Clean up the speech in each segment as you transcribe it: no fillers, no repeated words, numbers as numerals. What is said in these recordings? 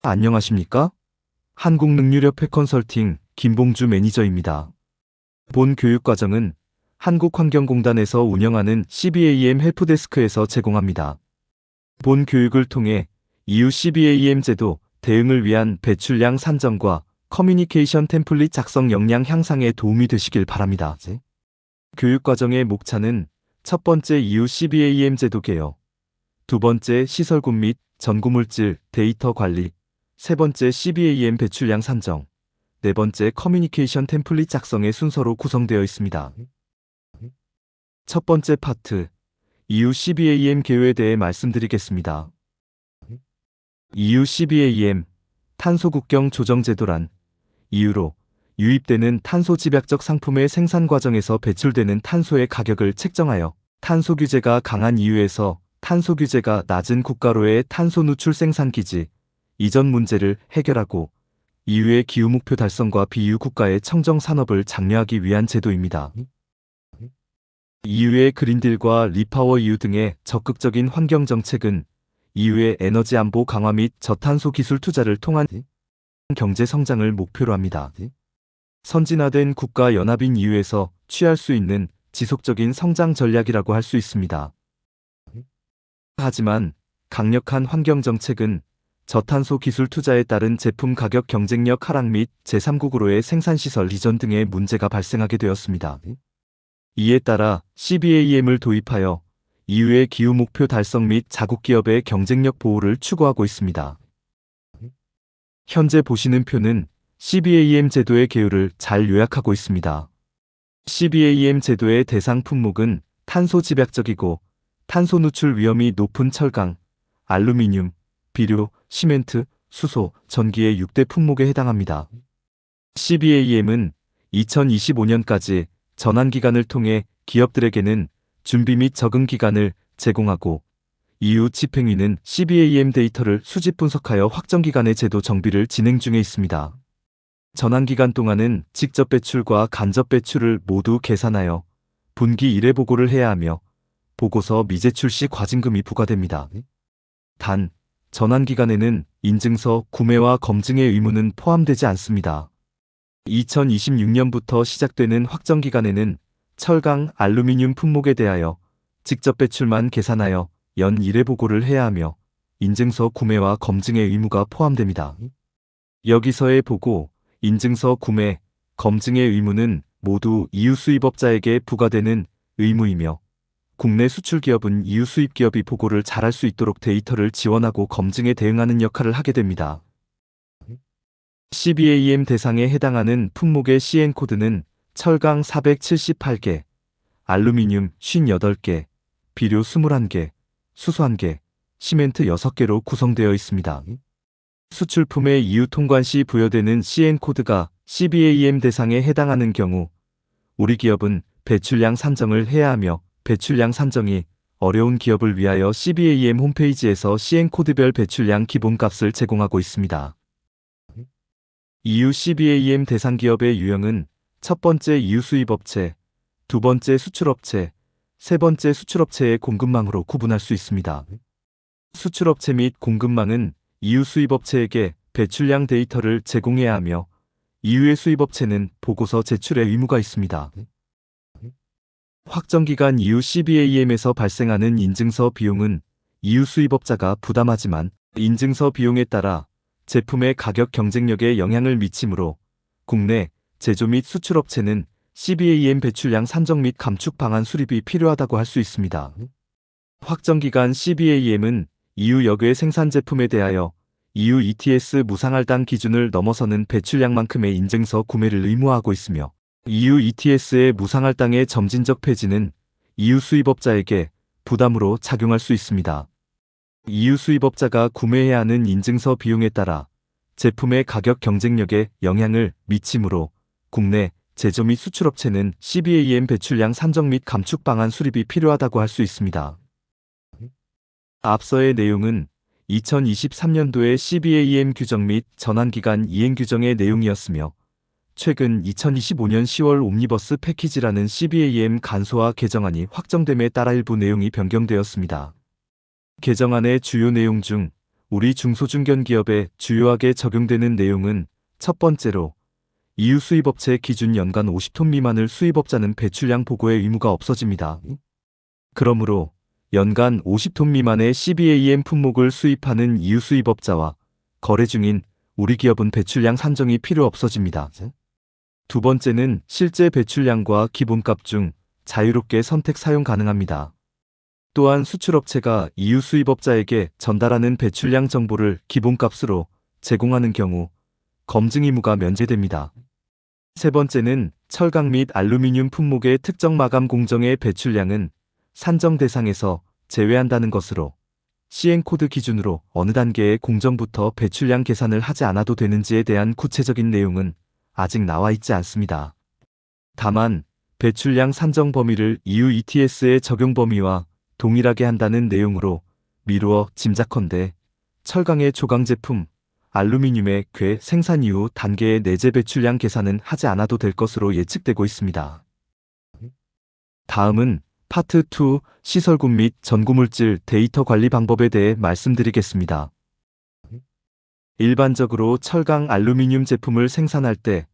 안녕하십니까? 한국능률협회 컨설팅 김봉주 매니저입니다. 본 교육과정은 한국환경공단에서 운영하는 CBAM 헬프데스크에서 제공합니다. 본 교육을 통해 EU CBAM 제도 대응을 위한 배출량 산정과 커뮤니케이션 템플릿 작성 역량 향상에 도움이 되시길 바랍니다. 교육과정의 목차는 첫 번째 EU CBAM 제도 개요, 두 번째 시설군 및 전구물질 데이터 관리, 세 번째 CBAM 배출량 산정, 네 번째 커뮤니케이션 템플릿 작성의 순서로 구성되어 있습니다. 첫 번째 파트, EU CBAM 개요에 대해 말씀드리겠습니다. EU CBAM, 탄소국경 조정제도란 EU로 유입되는 탄소 집약적 상품의 생산 과정에서 배출되는 탄소의 가격을 책정하여 탄소 규제가 강한 EU에서 탄소 규제가 낮은 국가로의 탄소 누출 생산 기지 이전 문제를 해결하고 EU의 기후 목표 달성과 비EU 국가의 청정 산업을 장려하기 위한 제도입니다. EU의 그린딜과 리파워 EU 등의 적극적인 환경 정책은 EU의 에너지 안보 강화 및 저탄소 기술 투자를 통한 경제 성장을 목표로 합니다. 선진화된 국가 연합인 EU에서 취할 수 있는 지속적인 성장 전략이라고 할 수 있습니다. 하지만 강력한 환경 정책은 저탄소 기술 투자에 따른 제품 가격 경쟁력 하락 및 제3국으로의 생산시설 이전 등의 문제가 발생하게 되었습니다. 이에 따라 CBAM을 도입하여 EU의 기후 목표 달성 및 자국 기업의 경쟁력 보호를 추구하고 있습니다. 현재 보시는 표는 CBAM 제도의 개요를 잘 요약하고 있습니다. CBAM 제도의 대상 품목은 탄소 집약적이고 탄소 누출 위험이 높은 철강, 알루미늄, 비료, 시멘트, 수소, 전기의 6대 품목에 해당합니다. CBAM은 2025년까지 전환기간을 통해 기업들에게는 준비 및 적응 기간을 제공하고 EU 집행위는 CBAM 데이터를 수집 분석하여 확정기간의 제도 정비를 진행 중에 있습니다. 전환기간 동안은 직접 배출과 간접 배출을 모두 계산하여 분기 1회 보고를 해야 하며 보고서 미제출 시 과징금이 부과됩니다. 단, 전환기간에는 인증서 구매와 검증의 의무는 포함되지 않습니다. 2026년부터 시작되는 확정기간에는 철강, 알루미늄 품목에 대하여 직접 배출만 계산하여 연 1회 보고를 해야 하며 인증서 구매와 검증의 의무가 포함됩니다. 여기서의 보고, 인증서 구매, 검증의 의무는 모두 EU 수입업자에게 부과되는 의무이며 국내 수출 기업은 EU 수입 기업이 보고를 잘할 수 있도록 데이터를 지원하고 검증에 대응하는 역할을 하게 됩니다. CBAM 대상에 해당하는 품목의 CN 코드는 철강 478개, 알루미늄 58개, 비료 21개, 수소 1개, 시멘트 6개로 구성되어 있습니다. 수출품의 EU 통관 시 부여되는 CN 코드가 CBAM 대상에 해당하는 경우 우리 기업은 배출량 산정을 해야 하며 배출량 산정이 어려운 기업을 위하여 CBAM 홈페이지에서 CN코드별 배출량 기본값을 제공하고 있습니다. EU CBAM 대상 기업의 유형은 첫 번째 EU 수입업체, 두 번째 수출업체, 세 번째 수출업체의 공급망으로 구분할 수 있습니다. 수출업체 및 공급망은 EU 수입업체에게 배출량 데이터를 제공해야 하며 EU의 수입업체는 보고서 제출의 의무가 있습니다. 확정기간 EU CBAM에서 발생하는 인증서 비용은 EU 수입업자가 부담하지만 인증서 비용에 따라 제품의 가격 경쟁력에 영향을 미치므로 국내 제조 및 수출업체는 CBAM 배출량 산정 및 감축 방안 수립이 필요하다고 할 수 있습니다. 확정기간 CBAM은 EU 역외 생산 제품에 대하여 EU ETS 무상할당 기준을 넘어서는 배출량만큼의 인증서 구매를 의무화하고 있으며 EU ETS의 무상할당의 점진적 폐지는 EU 수입업자에게 부담으로 작용할 수 있습니다. EU 수입업자가 구매해야 하는 인증서 비용에 따라 제품의 가격 경쟁력에 영향을 미치므로 국내 제조 및 수출업체는 CBAM 배출량 산정 및 감축 방안 수립이 필요하다고 할 수 있습니다. 앞서의 내용은 2023년도의 CBAM 규정 및 전환기간 이행 규정의 내용이었으며 최근 2025년 10월 옴니버스 패키지라는 CBAM 간소화 개정안이 확정됨에 따라 일부 내용이 변경되었습니다. 개정안의 주요 내용 중 우리 중소중견기업에 주요하게 적용되는 내용은 첫 번째로 EU 수입업체 기준 연간 50톤 미만을 수입업자는 배출량 보고의 의무가 없어집니다. 그러므로 연간 50톤 미만의 CBAM 품목을 수입하는 EU 수입업자와 거래 중인 우리 기업은 배출량 산정이 필요 없어집니다. 두 번째는 실제 배출량과 기본값 중 자유롭게 선택 사용 가능합니다. 또한 수출업체가 EU 수입업자에게 전달하는 배출량 정보를 기본값으로 제공하는 경우 검증 의무가 면제됩니다. 세 번째는 철강 및 알루미늄 품목의 특정 마감 공정의 배출량은 산정 대상에서 제외한다는 것으로 CN코드 기준으로 어느 단계의 공정부터 배출량 계산을 하지 않아도 되는지에 대한 구체적인 내용은 아직 나와 있지 않습니다. 다만 배출량 산정 범위를 EU ETS의 적용 범위와 동일하게 한다는 내용으로 미루어 짐작컨대 철강의 조강 제품, 알루미늄의 궤 생산 이후 단계의 내재 배출량 계산은 하지 않아도 될 것으로 예측되고 있습니다. 다음은 파트 2 시설군 및 전구물질 데이터 관리 방법에 대해 말씀드리겠습니다. 일반적으로 철강 알루미늄 제품을 생산할 때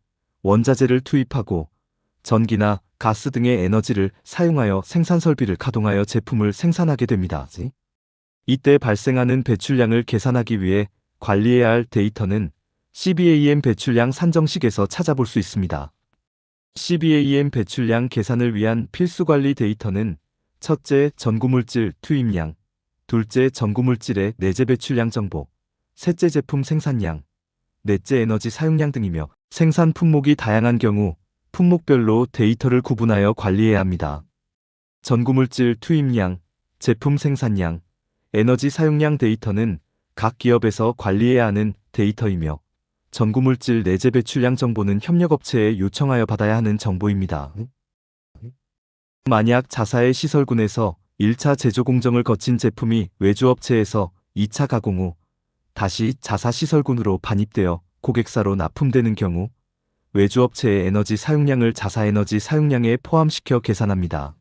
원자재를 투입하고 전기나 가스 등의 에너지를 사용하여 생산 설비를 가동하여 제품을 생산하게 됩니다. 이때 발생하는 배출량을 계산하기 위해 관리해야 할 데이터는 CBAM 배출량 산정식에서 찾아볼 수 있습니다. CBAM 배출량 계산을 위한 필수 관리 데이터는 첫째, 전구물질 투입량, 둘째, 전구물질의 내재 배출량 정보, 셋째, 제품 생산량, 넷째, 에너지 사용량 등이며 생산 품목이 다양한 경우 품목별로 데이터를 구분하여 관리해야 합니다. 전구물질 투입량, 제품 생산량, 에너지 사용량 데이터는 각 기업에서 관리해야 하는 데이터이며 전구물질 내재 배출량 정보는 협력업체에 요청하여 받아야 하는 정보입니다. 만약 자사의 시설군에서 1차 제조 공정을 거친 제품이 외주업체에서 2차 가공 후 다시 자사 시설군으로 반입되어 고객사로 납품되는 경우 외주업체의 에너지 사용량을 자사 에너지 사용량에 포함시켜 계산합니다.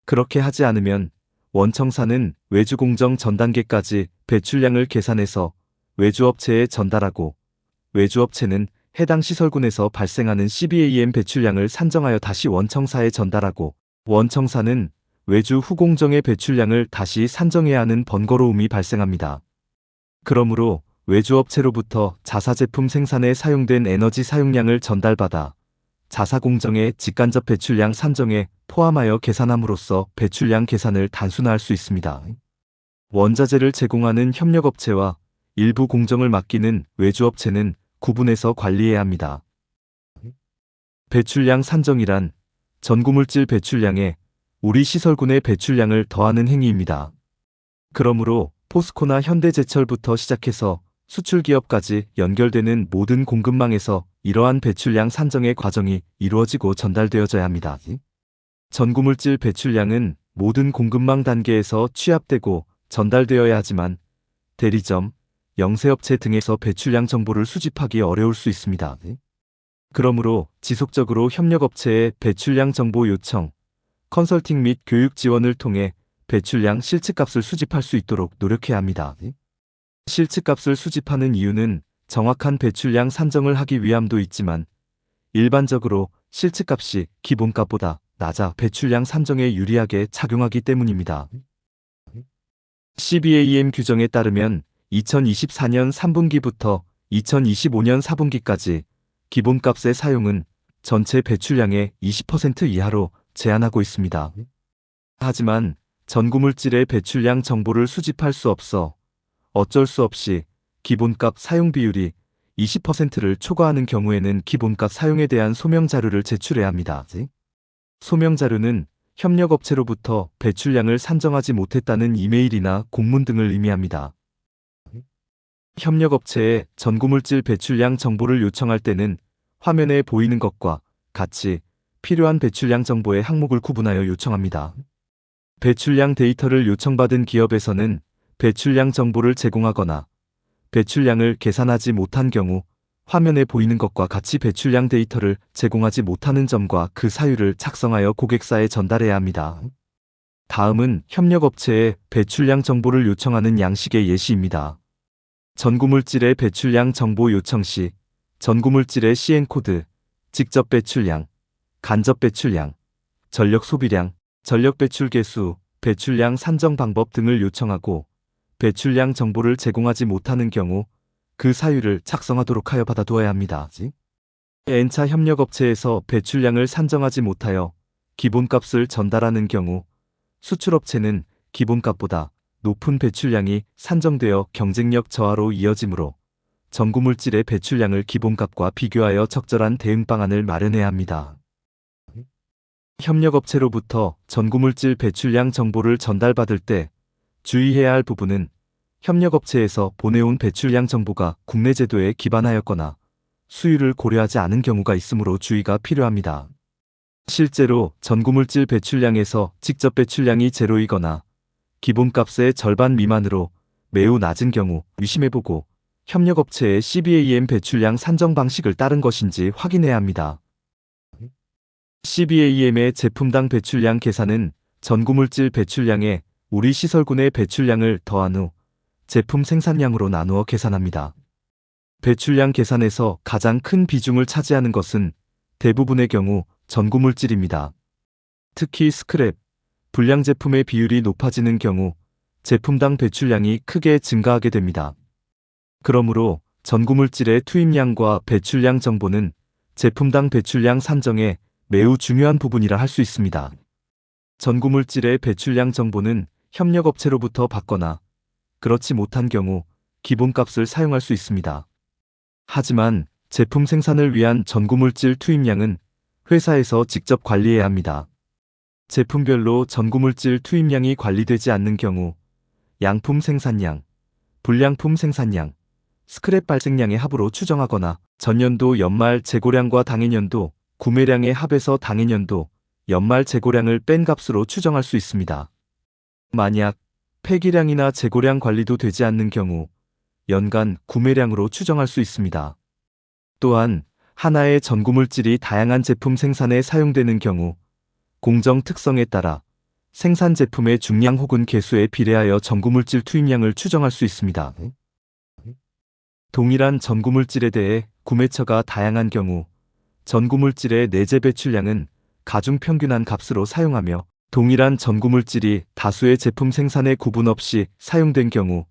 그렇게 하지 않으면 원청사는 외주공정 전 단계까지 배출량을 계산해서 외주업체에 전달하고 외주업체는 해당 시설군에서 발생하는 CBAM 배출량을 산정하여 다시 원청사에 전달하고 원청사는 외주 후공정의 배출량을 다시 산정해야 하는 번거로움이 발생합니다. 그러므로 외주업체로부터 자사 제품 생산에 사용된 에너지 사용량을 전달받아 자사 공정의 직간접 배출량 산정에 포함하여 계산함으로써 배출량 계산을 단순화할 수 있습니다. 원자재를 제공하는 협력업체와 일부 공정을 맡기는 외주업체는 구분해서 관리해야 합니다. 배출량 산정이란 전구물질 배출량에 우리 시설군의 배출량을 더하는 행위입니다. 그러므로 포스코나 현대제철부터 시작해서 수출기업까지 연결되는 모든 공급망에서 이러한 배출량 산정의 과정이 이루어지고 전달되어져야 합니다. 전구물질 배출량은 모든 공급망 단계에서 취합되고 전달되어야 하지만 대리점, 영세업체 등에서 배출량 정보를 수집하기 어려울 수 있습니다. 그러므로 지속적으로 협력업체의 배출량 정보 요청, 컨설팅 및 교육 지원을 통해 배출량 실측값을 수집할 수 있도록 노력해야 합니다. 실측값을 수집하는 이유는 정확한 배출량 산정을 하기 위함도 있지만 일반적으로 실측값이 기본값보다 낮아 배출량 산정에 유리하게 작용하기 때문입니다. CBAM 규정에 따르면 2024년 3분기부터 2025년 4분기까지 기본값의 사용은 전체 배출량의 20% 이하로 제한하고 있습니다. 하지만 전구물질의 배출량 정보를 수집할 수 없어 어쩔 수 없이 기본값 사용 비율이 20%를 초과하는 경우에는 기본값 사용에 대한 소명 자료를 제출해야 합니다. 소명 자료는 협력업체로부터 배출량을 산정하지 못했다는 이메일이나 공문 등을 의미합니다. 협력업체에 전구물질 배출량 정보를 요청할 때는 화면에 보이는 것과 같이 필요한 배출량 정보의 항목을 구분하여 요청합니다. 배출량 데이터를 요청받은 기업에서는 배출량 정보를 제공하거나 배출량을 계산하지 못한 경우 화면에 보이는 것과 같이 배출량 데이터를 제공하지 못하는 점과 그 사유를 작성하여 고객사에 전달해야 합니다. 다음은 협력업체에 배출량 정보를 요청하는 양식의 예시입니다. 전구물질의 배출량 정보 요청 시 전구물질의 시엔코드, 직접 배출량, 간접 배출량, 전력 소비량, 전력 배출 개수, 배출량 산정 방법 등을 요청하고 배출량 정보를 제공하지 못하는 경우 그 사유를 작성하도록 하여 받아두어야 합니다. N차 협력업체에서 배출량을 산정하지 못하여 기본값을 전달하는 경우 수출업체는 기본값보다 높은 배출량이 산정되어 경쟁력 저하로 이어지므로 전구물질의 배출량을 기본값과 비교하여 적절한 대응 방안을 마련해야 합니다. 협력업체로부터 전구물질 배출량 정보를 전달받을 때 주의해야 할 부분은 협력업체에서 보내온 배출량 정보가 국내 제도에 기반하였거나 수율을 고려하지 않은 경우가 있으므로 주의가 필요합니다. 실제로 전구물질 배출량에서 직접 배출량이 제로이거나 기본값의 절반 미만으로 매우 낮은 경우 의심해보고 협력업체의 CBAM 배출량 산정 방식을 따른 것인지 확인해야 합니다. CBAM의 제품당 배출량 계산은 전구물질 배출량에 우리 시설군의 배출량을 더한 후 제품 생산량으로 나누어 계산합니다. 배출량 계산에서 가장 큰 비중을 차지하는 것은 대부분의 경우 전구물질입니다. 특히 스크랩, 불량 제품의 비율이 높아지는 경우 제품당 배출량이 크게 증가하게 됩니다. 그러므로 전구물질의 투입량과 배출량 정보는 제품당 배출량 산정에 매우 중요한 부분이라 할 수 있습니다. 전구물질의 배출량 정보는 협력업체로부터 받거나 그렇지 못한 경우 기본값을 사용할 수 있습니다. 하지만 제품 생산을 위한 전구물질 투입량은 회사에서 직접 관리해야 합니다. 제품별로 전구물질 투입량이 관리되지 않는 경우 양품 생산량, 불량품 생산량, 스크랩 발생량의 합으로 추정하거나 전년도 연말 재고량과 당해년도 구매량의 합에서 당해년도 연말 재고량을 뺀 값으로 추정할 수 있습니다. 만약 폐기량이나 재고량 관리도 되지 않는 경우 연간 구매량으로 추정할 수 있습니다. 또한 하나의 전구물질이 다양한 제품 생산에 사용되는 경우 공정 특성에 따라 생산 제품의 중량 혹은 개수에 비례하여 전구물질 투입량을 추정할 수 있습니다. 동일한 전구물질에 대해 구매처가 다양한 경우 전구물질의 내재 배출량은 가중평균한 값으로 사용하며 동일한 전구물질이 다수의 제품 생산에 구분 없이 사용된 경우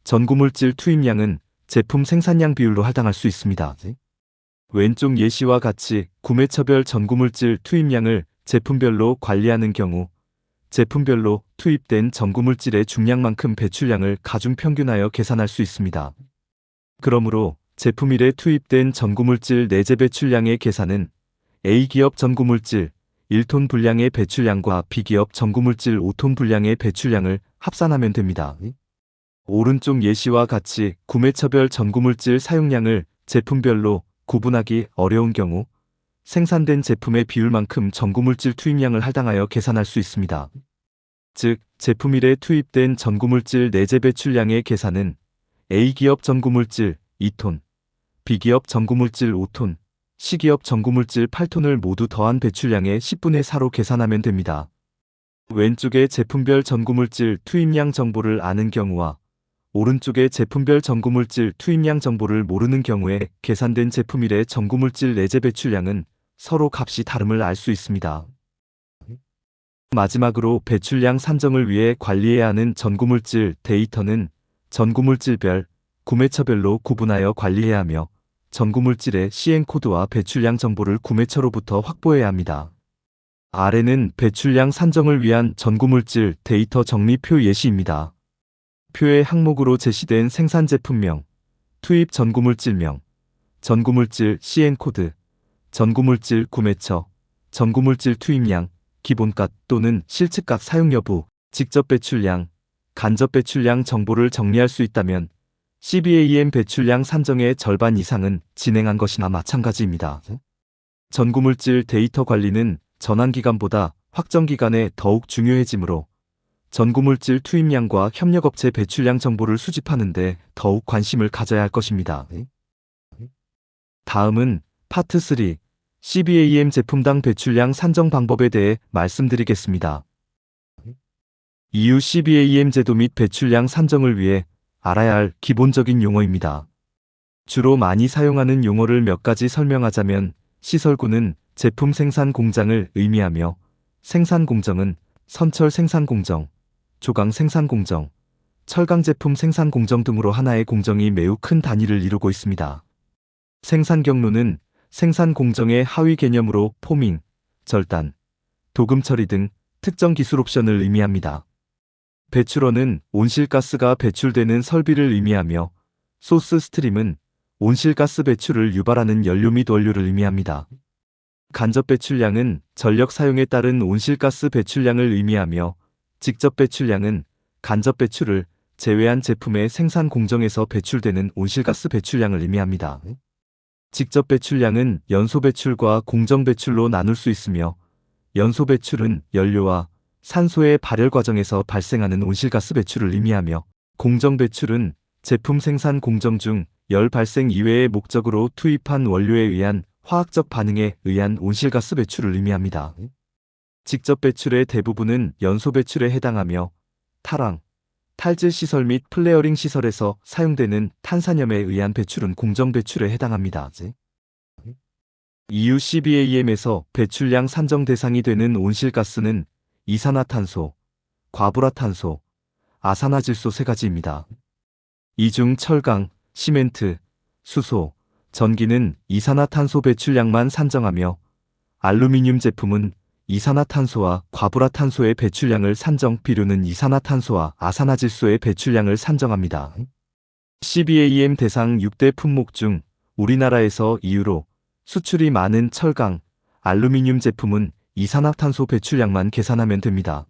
전구물질 투입량은 제품 생산량 비율로 할당할 수 있습니다. 왼쪽 예시와 같이 구매처별 전구물질 투입량을 제품별로 관리하는 경우 제품별로 투입된 전구물질의 중량만큼 배출량을 가중평균하여 계산할 수 있습니다. 그러므로 제품 1에 투입된 전구물질 내재 배출량의 계산은 A기업 전구물질 1톤 분량의 배출량과 B기업 전구물질 5톤 분량의 배출량을 합산하면 됩니다. 오른쪽 예시와 같이 구매처별 전구물질 사용량을 제품별로 구분하기 어려운 경우 생산된 제품의 비율만큼 전구물질 투입량을 할당하여 계산할 수 있습니다. 즉, 제품 1에 투입된 전구물질 내재 배출량의 계산은 A기업 전구물질 2톤, B기업 전구물질 5톤, C기업 전구물질 8톤을 모두 더한 배출량의 10분의 4로 계산하면 됩니다. 왼쪽의 제품별 전구물질 투입량 정보를 아는 경우와 오른쪽의 제품별 전구물질 투입량 정보를 모르는 경우에 계산된 제품 1의 전구물질 내재 배출량은 서로 값이 다름을 알 수 있습니다. 마지막으로 배출량 산정을 위해 관리해야 하는 전구물질 데이터는 전구물질별, 구매처별로 구분하여 관리해야 하며 전구물질의 시행코드와 배출량 정보를 구매처로부터 확보해야 합니다. 아래는 배출량 산정을 위한 전구물질 데이터 정리표 예시입니다. 표의 항목으로 제시된 생산제품명, 투입 전구물질명, 전구물질 CN코드, 전구물질 구매처, 전구물질 투입량, 기본값 또는 실측값 사용 여부, 직접 배출량, 간접 배출량 정보를 정리할 수 있다면 CBAM 배출량 산정의 절반 이상은 진행한 것이나 마찬가지입니다. 전구물질 데이터 관리는 전환기간보다 확정기간에 더욱 중요해지므로 전구물질 투입량과 협력업체 배출량 정보를 수집하는 데 더욱 관심을 가져야 할 것입니다. 다음은 파트 3, CBAM 제품당 배출량 산정 방법에 대해 말씀드리겠습니다. EU CBAM 제도 및 배출량 산정을 위해 알아야 할 기본적인 용어입니다. 주로 많이 사용하는 용어를 몇 가지 설명하자면 시설구는 제품 생산 공장을 의미하며 생산 공정은 선철 생산 공정, 조강 생산 공정, 철강 제품 생산 공정 등으로 하나의 공정이 매우 큰 단위를 이루고 있습니다. 생산 경로는 생산 공정의 하위 개념으로 포밍, 절단, 도금 처리 등 특정 기술 옵션을 의미합니다. 배출원은 온실가스가 배출되는 설비를 의미하며 소스 스트림은 온실가스 배출을 유발하는 연료 및 원료를 의미합니다. 간접 배출량은 전력 사용에 따른 온실가스 배출량을 의미하며 직접 배출량은 간접 배출을 제외한 제품의 생산 공정에서 배출되는 온실가스 배출량을 의미합니다. 직접 배출량은 연소 배출과 공정 배출로 나눌 수 있으며 연소 배출은 연료와 산소의 발열 과정에서 발생하는 온실가스 배출을 의미하며 공정 배출은 제품 생산 공정 중 열 발생 이외의 목적으로 투입한 원료에 의한 화학적 반응에 의한 온실가스 배출을 의미합니다. 직접 배출의 대부분은 연소 배출에 해당하며 탈황, 탈질 시설 및 플레어링 시설에서 사용되는 탄산염에 의한 배출은 공정 배출에 해당합니다. EU CBAM에서 배출량 산정 대상이 되는 온실가스는 이산화탄소, 과불화탄소, 아산화질소 세 가지입니다. 이 중 철강, 시멘트, 수소, 전기는 이산화탄소 배출량만 산정하며 알루미늄 제품은 이산화탄소와 과불화탄소의 배출량을 산정, 비료는 이산화탄소와 아산화질소의 배출량을 산정합니다. CBAM 대상 6대 품목 중 우리나라에서 EU로 수출이 많은 철강, 알루미늄 제품은 이산화탄소 배출량만 계산하면 됩니다.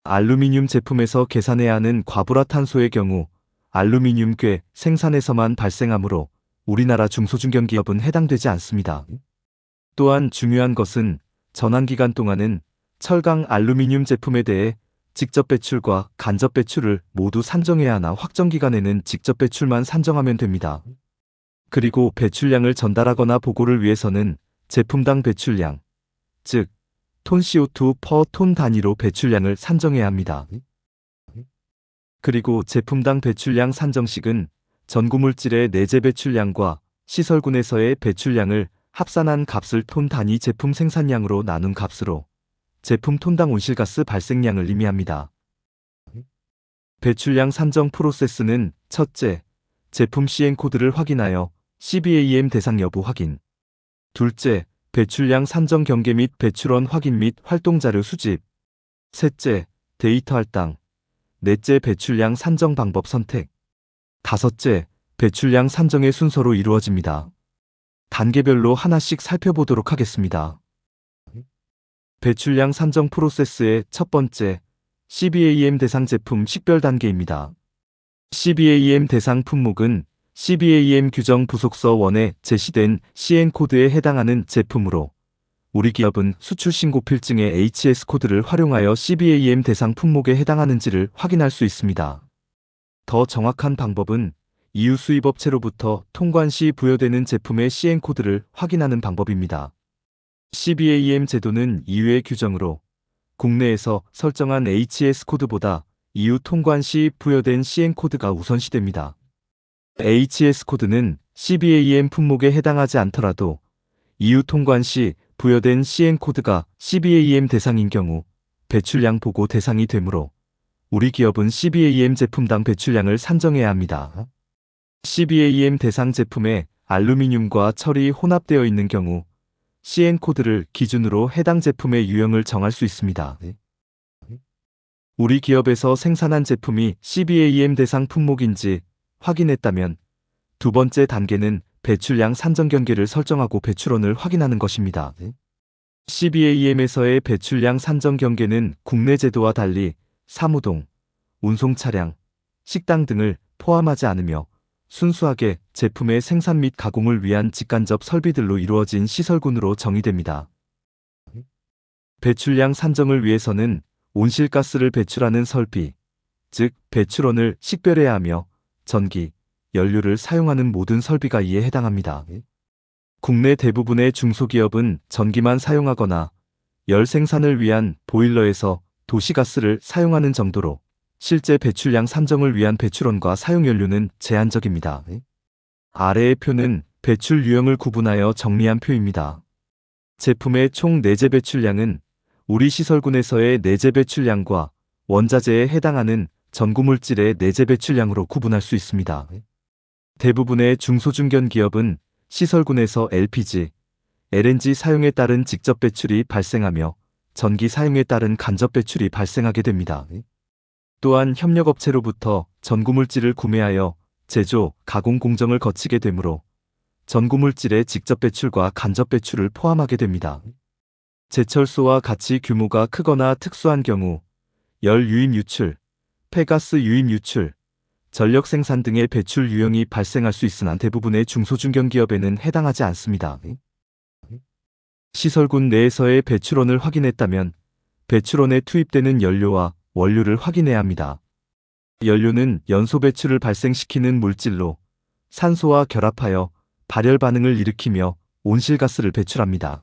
알루미늄 제품에서 계산해야 하는 과불화탄소의 경우 알루미늄 궤 생산에서만 발생하므로 우리나라 중소중견기업은 해당되지 않습니다. 또한 중요한 것은 전환기간 동안은 철강 알루미늄 제품에 대해 직접 배출과 간접 배출을 모두 산정해야 하나 확정기간에는 직접 배출만 산정하면 됩니다. 그리고 배출량을 전달하거나 보고를 위해서는 제품당 배출량, 즉 톤 CO2 per 톤 단위로 배출량을 산정해야 합니다. 그리고 제품당 배출량 산정식은 전구물질의 내재 배출량과 시설군에서의 배출량을 합산한 값을 톤 단위 제품 생산량으로 나눈 값으로 제품 톤당 온실가스 발생량을 의미합니다. 배출량 산정 프로세스는 첫째, 제품 CN 코드를 확인하여 CBAM 대상 여부 확인. 둘째, 배출량 산정 경계 및 배출원 확인 및 활동자료 수집. 셋째, 데이터 할당. 넷째, 배출량 산정 방법 선택. 다섯째, 배출량 산정의 순서로 이루어집니다. 단계별로 하나씩 살펴보도록 하겠습니다. 배출량 산정 프로세스의 첫 번째, CBAM 대상 제품 식별 단계입니다. CBAM 대상 품목은 CBAM 규정 부속서 1에 제시된 CN 코드에 해당하는 제품으로 우리 기업은 수출 신고 필증의 HS 코드를 활용하여 CBAM 대상 품목에 해당하는지를 확인할 수 있습니다. 더 정확한 방법은 EU 수입업체로부터 통관 시 부여되는 제품의 CN 코드를 확인하는 방법입니다. CBAM 제도는 EU의 규정으로 국내에서 설정한 HS 코드보다 EU 통관 시 부여된 CN 코드가 우선시됩니다. HS 코드는 CBAM 품목에 해당하지 않더라도 EU 통관 시 부여된 CN 코드가 CBAM 대상인 경우 배출량 보고 대상이 되므로 우리 기업은 CBAM 제품당 배출량을 산정해야 합니다. CBAM 대상 제품에 알루미늄과 철이 혼합되어 있는 경우 CN 코드를 기준으로 해당 제품의 유형을 정할 수 있습니다. 우리 기업에서 생산한 제품이 CBAM 대상 품목인지 확인했다면 두 번째 단계는 배출량 산정 경계를 설정하고 배출원을 확인하는 것입니다. CBAM에서의 배출량 산정 경계는 국내 제도와 달리 사무동, 운송 차량, 식당 등을 포함하지 않으며 순수하게 제품의 생산 및 가공을 위한 직간접 설비들로 이루어진 시설군으로 정의됩니다. 배출량 산정을 위해서는 온실가스를 배출하는 설비, 즉 배출원을 식별해야 하며 전기, 연료를 사용하는 모든 설비가 이에 해당합니다. 국내 대부분의 중소기업은 전기만 사용하거나 열 생산을 위한 보일러에서 도시가스를 사용하는 정도로 실제 배출량 산정을 위한 배출원과 사용 연료는 제한적입니다. 아래의 표는 배출 유형을 구분하여 정리한 표입니다. 제품의 총 내재 배출량은 우리 시설군에서의 내재 배출량과 원자재에 해당하는 전구물질의 내재 배출량으로 구분할 수 있습니다. 대부분의 중소중견 기업은 시설군에서 LPG, LNG 사용에 따른 직접 배출이 발생하며 전기 사용에 따른 간접 배출이 발생하게 됩니다. 또한 협력업체로부터 전구물질을 구매하여 제조, 가공 공정을 거치게 되므로 전구물질의 직접 배출과 간접 배출을 포함하게 됩니다. 제철소와 같이 규모가 크거나 특수한 경우 열 유입 유출, 폐가스 유입 유출, 전력 생산 등의 배출 유형이 발생할 수 있으나 대부분의 중소중견기업에는 해당하지 않습니다. 시설군 내에서의 배출원을 확인했다면 배출원에 투입되는 연료와 원료를 확인해야 합니다. 연료는 연소 배출을 발생시키는 물질로 산소와 결합하여 발열 반응을 일으키며 온실가스를 배출합니다.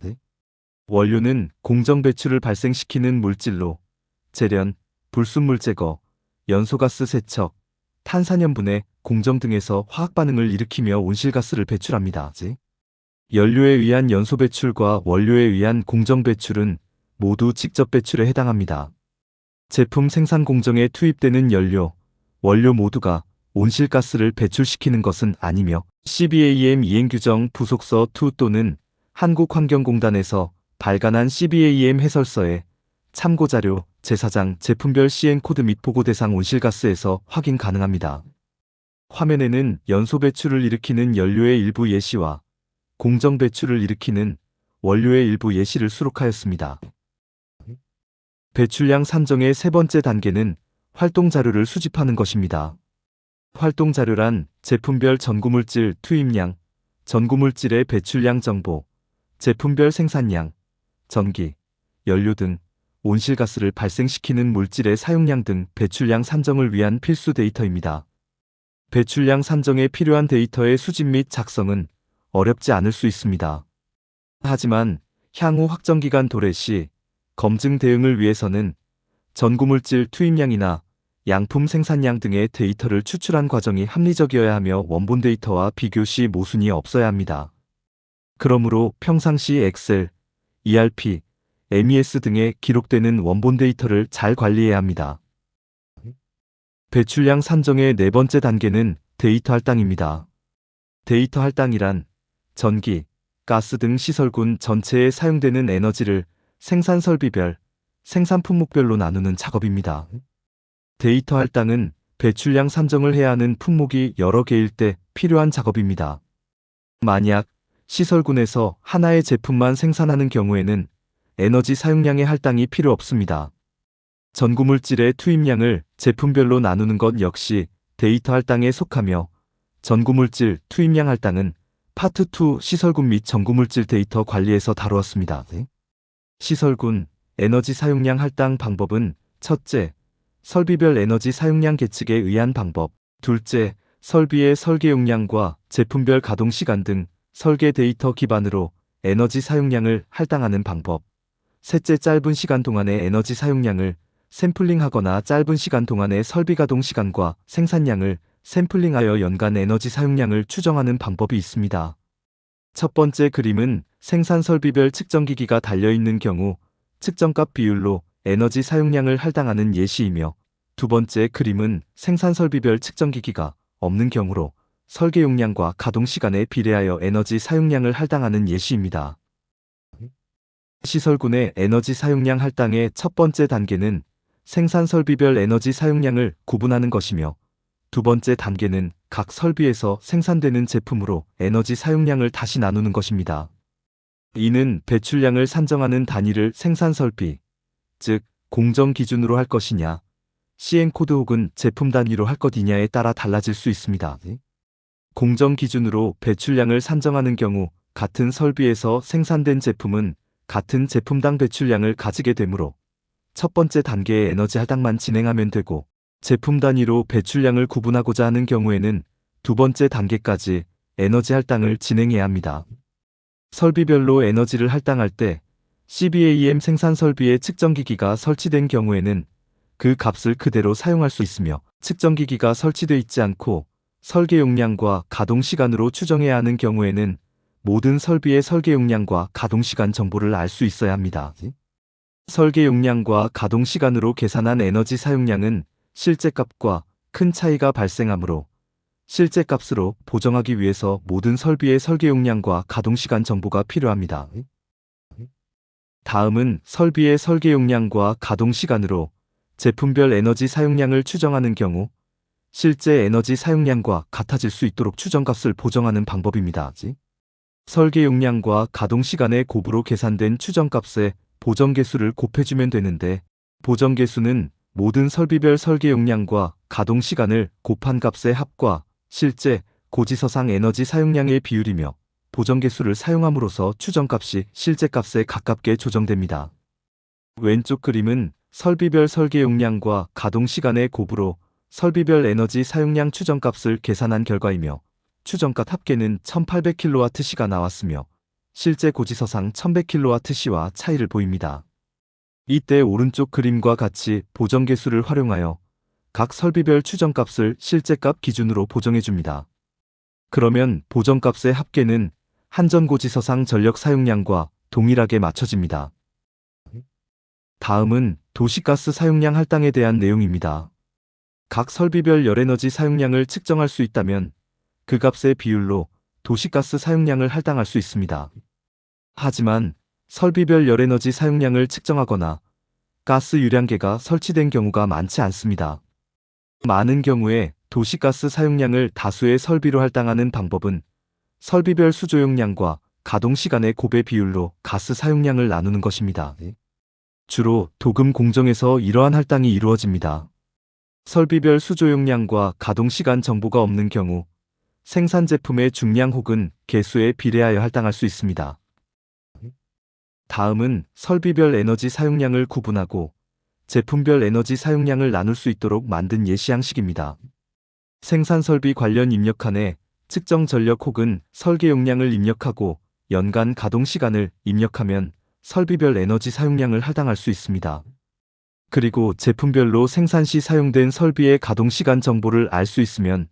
원료는 공정 배출을 발생시키는 물질로 재련, 불순물 제거, 연소가스 세척, 탄산염분해, 공정 등에서 화학 반응을 일으키며 온실가스를 배출합니다. 연료에 의한 연소 배출과 원료에 의한 공정 배출은 모두 직접 배출에 해당합니다. 제품 생산 공정에 투입되는 연료, 원료 모두가 온실가스를 배출시키는 것은 아니며 CBAM 이행규정 부속서 2 또는 한국환경공단에서 발간한 CBAM 해설서에 참고자료, 제사장, 제품별 시행코드 및 보고 대상 온실가스에서 확인 가능합니다. 화면에는 연소 배출을 일으키는 연료의 일부 예시와 공정 배출을 일으키는 원료의 일부 예시를 수록하였습니다. 배출량 산정의 세 번째 단계는 활동자료를 수집하는 것입니다. 활동자료란 제품별 전구물질 투입량, 전구물질의 배출량 정보, 제품별 생산량, 전기, 연료 등 온실가스를 발생시키는 물질의 사용량 등 배출량 산정을 위한 필수 데이터입니다. 배출량 산정에 필요한 데이터의 수집 및 작성은 어렵지 않을 수 있습니다. 하지만 향후 확정기간 도래 시 검증 대응을 위해서는 전구물질 투입량이나 양품 생산량 등의 데이터를 추출한 과정이 합리적이어야 하며 원본 데이터와 비교 시 모순이 없어야 합니다. 그러므로 평상시 엑셀, ERP, MES 등에 기록되는 원본 데이터를 잘 관리해야 합니다. 배출량 산정의 네 번째 단계는 데이터 할당입니다. 데이터 할당이란 전기, 가스 등 시설군 전체에 사용되는 에너지를 생산 설비별, 생산 품목별로 나누는 작업입니다. 데이터 할당은 배출량 산정을 해야 하는 품목이 여러 개일 때 필요한 작업입니다. 만약 시설군에서 하나의 제품만 생산하는 경우에는 에너지 사용량의 할당이 필요 없습니다. 전구물질의 투입량을 제품별로 나누는 것 역시 데이터 할당에 속하며 전구물질 투입량 할당은 파트 2 시설군 및 전구물질 데이터 관리에서 다루었습니다. 시설군 에너지 사용량 할당 방법은 첫째, 설비별 에너지 사용량 계측에 의한 방법, 둘째, 설비의 설계 용량과 제품별 가동 시간 등 설계 데이터 기반으로 에너지 사용량을 할당하는 방법, 셋째, 짧은 시간 동안의 에너지 사용량을 샘플링하거나 짧은 시간 동안의 설비 가동 시간과 생산량을 샘플링하여 연간 에너지 사용량을 추정하는 방법이 있습니다. 첫 번째 그림은 생산 설비별 측정기기가 달려있는 경우 측정값 비율로 에너지 사용량을 할당하는 예시이며, 두 번째 그림은 생산 설비별 측정기기가 없는 경우로 설계 용량과 가동 시간에 비례하여 에너지 사용량을 할당하는 예시입니다. 시설군의 에너지 사용량 할당의 첫 번째 단계는 생산 설비별 에너지 사용량을 구분하는 것이며, 두 번째 단계는 각 설비에서 생산되는 제품으로 에너지 사용량을 다시 나누는 것입니다. 이는 배출량을 산정하는 단위를 생산 설비, 즉 공정 기준으로 할 것이냐, 시행코드 혹은 제품 단위로 할 것이냐에 따라 달라질 수 있습니다. 공정 기준으로 배출량을 산정하는 경우 같은 설비에서 생산된 제품은 같은 제품당 배출량을 가지게 되므로 첫 번째 단계의 에너지 할당만 진행하면 되고, 제품 단위로 배출량을 구분하고자 하는 경우에는 두 번째 단계까지 에너지 할당을 진행해야 합니다. 설비별로 에너지를 할당할 때 CBAM 생산 설비의 측정기기가 설치된 경우에는 그 값을 그대로 사용할 수 있으며 측정기기가 설치되어 있지 않고 설계 용량과 가동 시간으로 추정해야 하는 경우에는 모든 설비의 설계 용량과 가동 시간 정보를 알 수 있어야 합니다. 설계 용량과 가동 시간으로 계산한 에너지 사용량은 실제 값과 큰 차이가 발생하므로 실제 값으로 보정하기 위해서 모든 설비의 설계 용량과 가동 시간 정보가 필요합니다. 다음은 설비의 설계 용량과 가동 시간으로 제품별 에너지 사용량을 추정하는 경우 실제 에너지 사용량과 같아질 수 있도록 추정값을 보정하는 방법입니다. 설계 용량과 가동 시간의 곱으로 계산된 추정값에 보정계수를 곱해주면 되는데, 보정계수는 모든 설비별 설계 용량과 가동 시간을 곱한 값의 합과 실제 고지서상 에너지 사용량의 비율이며, 보정계수를 사용함으로써 추정값이 실제 값에 가깝게 조정됩니다. 왼쪽 그림은 설비별 설계 용량과 가동 시간의 곱으로 설비별 에너지 사용량 추정값을 계산한 결과이며, 추정값 합계는 1800kWh가 나왔으며 실제 고지서상 1100kWh와 차이를 보입니다. 이때 오른쪽 그림과 같이 보정계수를 활용하여 각 설비별 추정값을 실제값 기준으로 보정해줍니다. 그러면 보정값의 합계는 한전고지서상 전력 사용량과 동일하게 맞춰집니다. 다음은 도시가스 사용량 할당에 대한 내용입니다. 각 설비별 열에너지 사용량을 측정할 수 있다면 그 값의 비율로 도시가스 사용량을 할당할 수 있습니다. 하지만 설비별 열에너지 사용량을 측정하거나 가스 유량계가 설치된 경우가 많지 않습니다. 많은 경우에 도시가스 사용량을 다수의 설비로 할당하는 방법은 설비별 수조용량과 가동시간의 곱의 비율로 가스 사용량을 나누는 것입니다. 주로 도금 공정에서 이러한 할당이 이루어집니다. 설비별 수조용량과 가동시간 정보가 없는 경우 생산 제품의 중량 혹은 개수에 비례하여 할당할 수 있습니다. 다음은 설비별 에너지 사용량을 구분하고 제품별 에너지 사용량을 나눌 수 있도록 만든 예시 양식입니다. 생산 설비 관련 입력칸에 측정 전력 혹은 설계 용량을 입력하고 연간 가동 시간을 입력하면 설비별 에너지 사용량을 할당할 수 있습니다. 그리고 제품별로 생산 시 사용된 설비의 가동 시간 정보를 알 수 있으면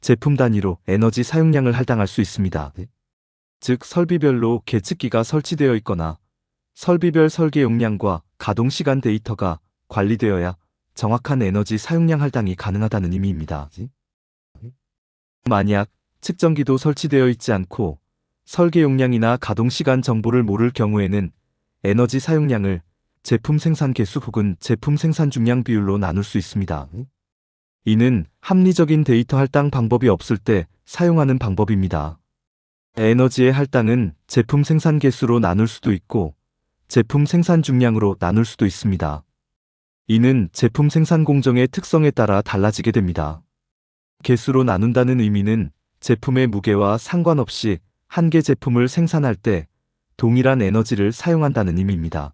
제품 단위로 에너지 사용량을 할당할 수 있습니다. 즉 설비별로 계측기가 설치되어 있거나 설비별 설계 용량과 가동 시간 데이터가 관리되어야 정확한 에너지 사용량 할당이 가능하다는 의미입니다. 만약 측정기도 설치되어 있지 않고 설계 용량이나 가동 시간 정보를 모를 경우에는 에너지 사용량을 제품 생산 개수 혹은 제품 생산 중량 비율로 나눌 수 있습니다. 이는 합리적인 데이터 할당 방법이 없을 때 사용하는 방법입니다. 에너지의 할당은 제품 생산 개수로 나눌 수도 있고 제품 생산 중량으로 나눌 수도 있습니다. 이는 제품 생산 공정의 특성에 따라 달라지게 됩니다. 개수로 나눈다는 의미는 제품의 무게와 상관없이 한 개 제품을 생산할 때 동일한 에너지를 사용한다는 의미입니다.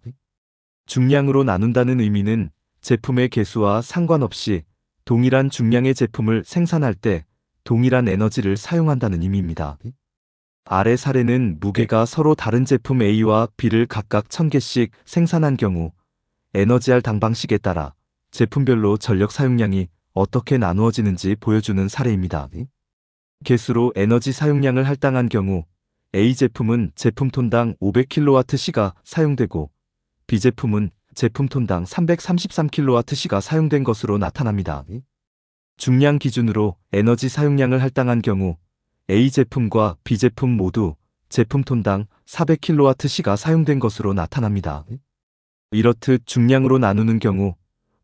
중량으로 나눈다는 의미는 제품의 개수와 상관없이 동일한 중량의 제품을 생산할 때 동일한 에너지를 사용한다는 의미입니다. 아래 사례는 무게가 서로 다른 제품 A와 B를 각각 1000개씩 생산한 경우 에너지할 방식에 따라 제품별로 전력 사용량이 어떻게 나누어지는지 보여주는 사례입니다. 개수로 에너지 사용량을 할당한 경우 A 제품은 제품 톤당 500kWh가 사용되고 B 제품은 제품 톤당 333kWh가 사용된 것으로 나타납니다. 중량 기준으로 에너지 사용량을 할당한 경우 A 제품과 B 제품 모두 제품 톤당 400kWh가 사용된 것으로 나타납니다. 이렇듯 중량으로 나누는 경우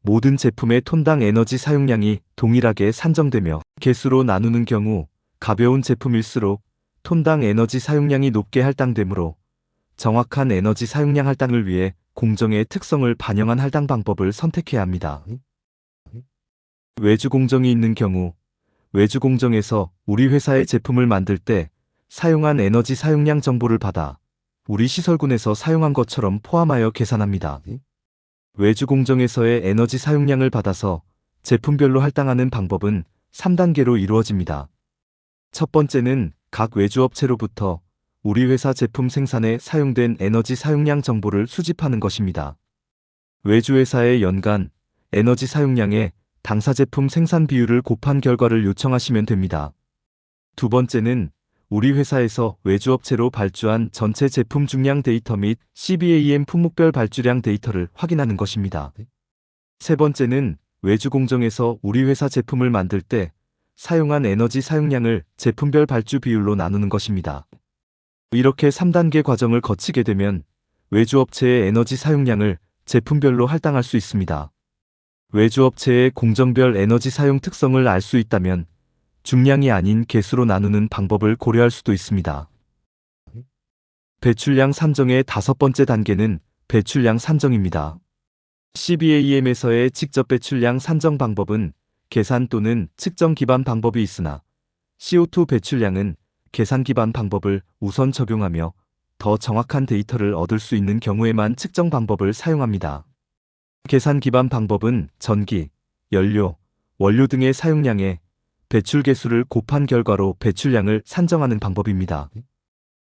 모든 제품의 톤당 에너지 사용량이 동일하게 산정되며 개수로 나누는 경우 가벼운 제품일수록 톤당 에너지 사용량이 높게 할당되므로 정확한 에너지 사용량 할당을 위해 공정의 특성을 반영한 할당 방법을 선택해야 합니다. 외주 공정이 있는 경우 외주 공정에서 우리 회사의 제품을 만들 때 사용한 에너지 사용량 정보를 받아 우리 시설군에서 사용한 것처럼 포함하여 계산합니다. 외주 공정에서의 에너지 사용량을 받아서 제품별로 할당하는 방법은 3단계로 이루어집니다. 첫 번째는 각 외주업체로부터 우리 회사 제품 생산에 사용된 에너지 사용량 정보를 수집하는 것입니다. 외주회사의 연간 에너지 사용량에 당사 제품 생산 비율을 곱한 결과를 요청하시면 됩니다. 두 번째는 우리 회사에서 외주업체로 발주한 전체 제품 중량 데이터 및 CBAM 품목별 발주량 데이터를 확인하는 것입니다. 세 번째는 외주 공정에서 우리 회사 제품을 만들 때 사용한 에너지 사용량을 제품별 발주 비율로 나누는 것입니다. 이렇게 3단계 과정을 거치게 되면 외주업체의 에너지 사용량을 제품별로 할당할 수 있습니다. 외주업체의 공정별 에너지 사용 특성을 알 수 있다면 중량이 아닌 개수로 나누는 방법을 고려할 수도 있습니다. 배출량 산정의 다섯 번째 단계는 배출량 산정입니다. CBAM에서의 직접 배출량 산정 방법은 계산 또는 측정 기반 방법이 있으나 CO2 배출량은 계산 기반 방법을 우선 적용하며 더 정확한 데이터를 얻을 수 있는 경우에만 측정 방법을 사용합니다. 계산 기반 방법은 전기, 연료, 원료 등의 사용량에 배출 개수를 곱한 결과로 배출량을 산정하는 방법입니다.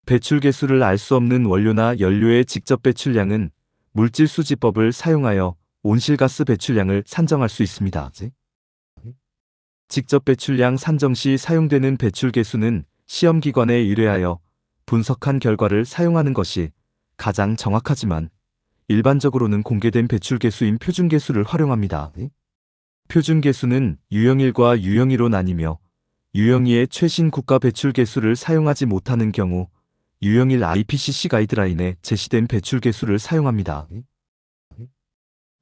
배출 개수를 알 수 없는 원료나 연료의 직접 배출량은 물질 수지법을 사용하여 온실가스 배출량을 산정할 수 있습니다. 직접 배출량 산정 시 사용되는 배출 개수는 시험기관에 의뢰하여 분석한 결과를 사용하는 것이 가장 정확하지만 일반적으로는 공개된 배출 개수인 표준 개수를 활용합니다. 표준 개수는 유형1과 유형2로 나뉘며 유형2의 최신 국가 배출 개수를 사용하지 못하는 경우 유형1 IPCC 가이드라인에 제시된 배출 개수를 사용합니다.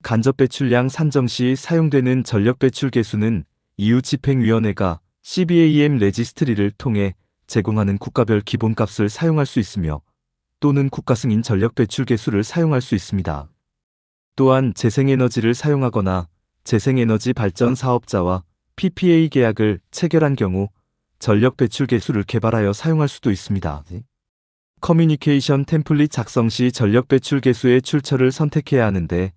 간접 배출량 산정 시 사용되는 전력 배출 개수는 EU 집행위원회가 CBAM 레지스트리를 통해 제공하는 국가별 기본값을 사용할 수 있으며 또는 국가 승인 전력 배출 개수를 사용할 수 있습니다. 또한 재생에너지를 사용하거나 재생에너지 발전 사업자와 PPA 계약을 체결한 경우 전력 배출 개수를 개발하여 사용할 수도 있습니다. 커뮤니케이션 템플릿 작성 시 전력 배출 개수의 출처를 선택해야 하는데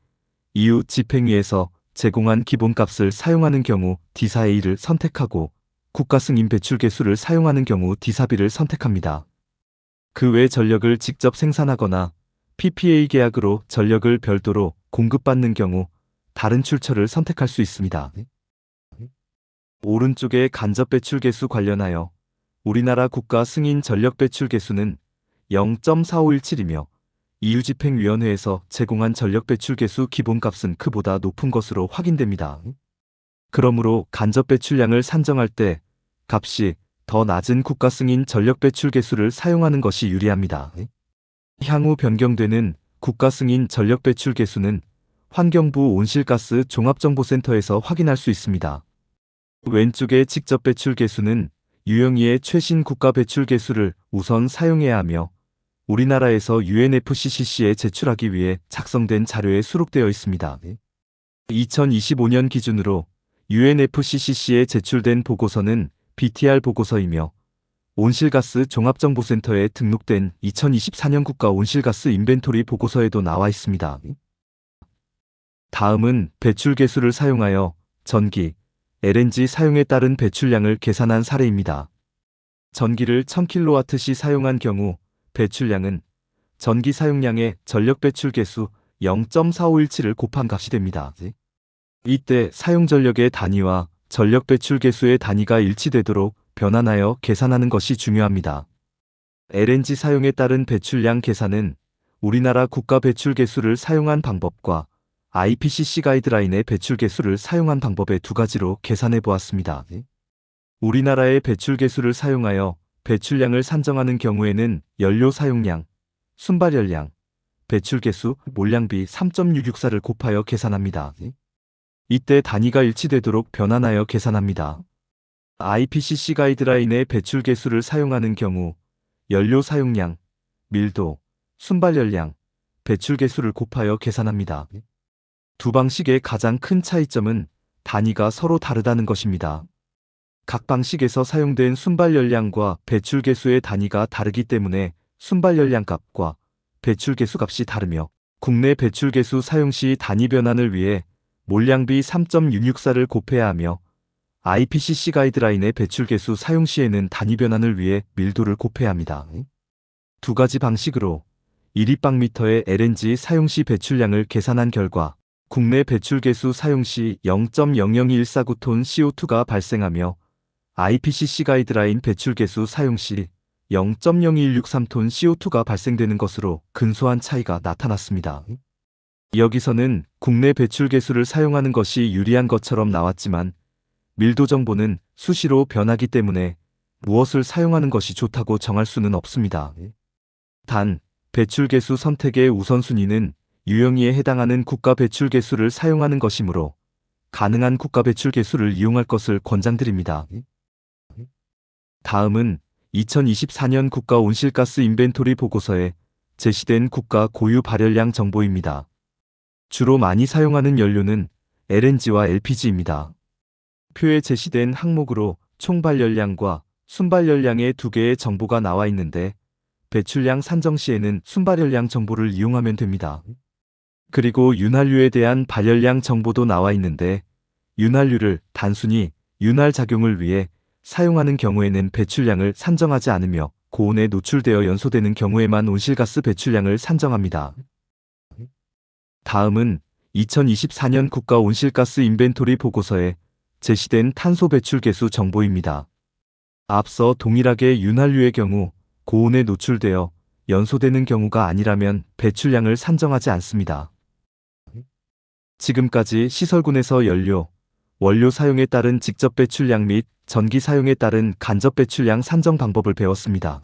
EU 집행위에서 제공한 기본값을 사용하는 경우 D4A를 선택하고 국가 승인 배출 개수를 사용하는 경우 D4B를 선택합니다. 그 외 전력을 직접 생산하거나 PPA 계약으로 전력을 별도로 공급받는 경우 다른 출처를 선택할 수 있습니다. 오른쪽의 간접 배출 개수 관련하여 우리나라 국가 승인 전력 배출 개수는 0.4517이며 EU집행위원회에서 제공한 전력 배출 개수 기본값은 그보다 높은 것으로 확인됩니다. 그러므로 간접 배출량을 산정할 때 값이 더 낮은 국가 승인 전력 배출 개수를 사용하는 것이 유리합니다. 향후 변경되는 국가 승인 전력 배출 개수는 환경부 온실가스 종합정보센터에서 확인할 수 있습니다. 왼쪽의 직접 배출 개수는 유형2의 최신 국가 배출 개수를 우선 사용해야 하며 우리나라에서 UNFCCC에 제출하기 위해 작성된 자료에 수록되어 있습니다. 2025년 기준으로 UNFCCC에 제출된 보고서는 BTR 보고서이며 온실가스 종합정보센터에 등록된 2024년 국가 온실가스 인벤토리 보고서에도 나와 있습니다. 다음은 배출 개수를 사용하여 전기, LNG 사용에 따른 배출량을 계산한 사례입니다. 전기를 1000kWh 사용한 경우 배출량은 전기 사용량의 전력 배출 개수 0.4517을 곱한 값이 됩니다. 이때 사용 전력의 단위와 전력 배출 개수의 단위가 일치되도록 변환하여 계산하는 것이 중요합니다. LNG 사용에 따른 배출량 계산은 우리나라 국가 배출 개수를 사용한 방법과 IPCC 가이드라인의 배출 개수를 사용한 방법의 두 가지로 계산해 보았습니다. 우리나라의 배출 개수를 사용하여 배출량을 산정하는 경우에는 연료 사용량, 순발열량, 배출 개수, 몰량비 3.664를 곱하여 계산합니다. 이때 단위가 일치되도록 변환하여 계산합니다. IPCC 가이드라인의 배출 개수를 사용하는 경우 연료 사용량, 밀도, 순발열량, 배출 개수를 곱하여 계산합니다. 두 방식의 가장 큰 차이점은 단위가 서로 다르다는 것입니다. 각 방식에서 사용된 순발열량과 배출 개수의 단위가 다르기 때문에 순발열량 값과 배출 개수 값이 다르며 국내 배출 개수 사용 시 단위 변환을 위해 몰량비 3.664를 곱해야 하며 IPCC 가이드라인의 배출 개수 사용 시에는 단위 변환을 위해 밀도를 곱해야 합니다. 두 가지 방식으로 1立方미터의 LNG 사용 시 배출량을 계산한 결과 국내 배출 개수 사용 시 0.00149톤 CO2가 발생하며 IPCC 가이드라인 배출 개수 사용 시 0.02163톤 CO2가 발생되는 것으로 근소한 차이가 나타났습니다. 여기서는 국내 배출 개수를 사용하는 것이 유리한 것처럼 나왔지만 밀도 정보는 수시로 변하기 때문에 무엇을 사용하는 것이 좋다고 정할 수는 없습니다. 단, 배출 개수 선택의 우선순위는 유형에 해당하는 국가 배출 개수를 사용하는 것이므로 가능한 국가 배출 개수를 이용할 것을 권장드립니다. 다음은 2024년 국가 온실가스 인벤토리 보고서에 제시된 국가 고유 발열량 정보입니다. 주로 많이 사용하는 연료는 LNG와 LPG입니다. 표에 제시된 항목으로 총 발열량과 순발열량의 두 개의 정보가 나와 있는데 배출량 산정 시에는 순발열량 정보를 이용하면 됩니다. 그리고 윤활유에 대한 발열량 정보도 나와 있는데 윤활유를 단순히 윤활 작용을 위해 사용하는 경우에는 배출량을 산정하지 않으며 고온에 노출되어 연소되는 경우에만 온실가스 배출량을 산정합니다. 다음은 2024년 국가 온실가스 인벤토리 보고서에 제시된 탄소 배출 개수 정보입니다. 앞서 동일하게 윤활유의 경우 고온에 노출되어 연소되는 경우가 아니라면 배출량을 산정하지 않습니다. 지금까지 시설군에서 연료, 원료 사용에 따른 직접 배출량 및 전기 사용에 따른 간접 배출량 산정 방법을 배웠습니다.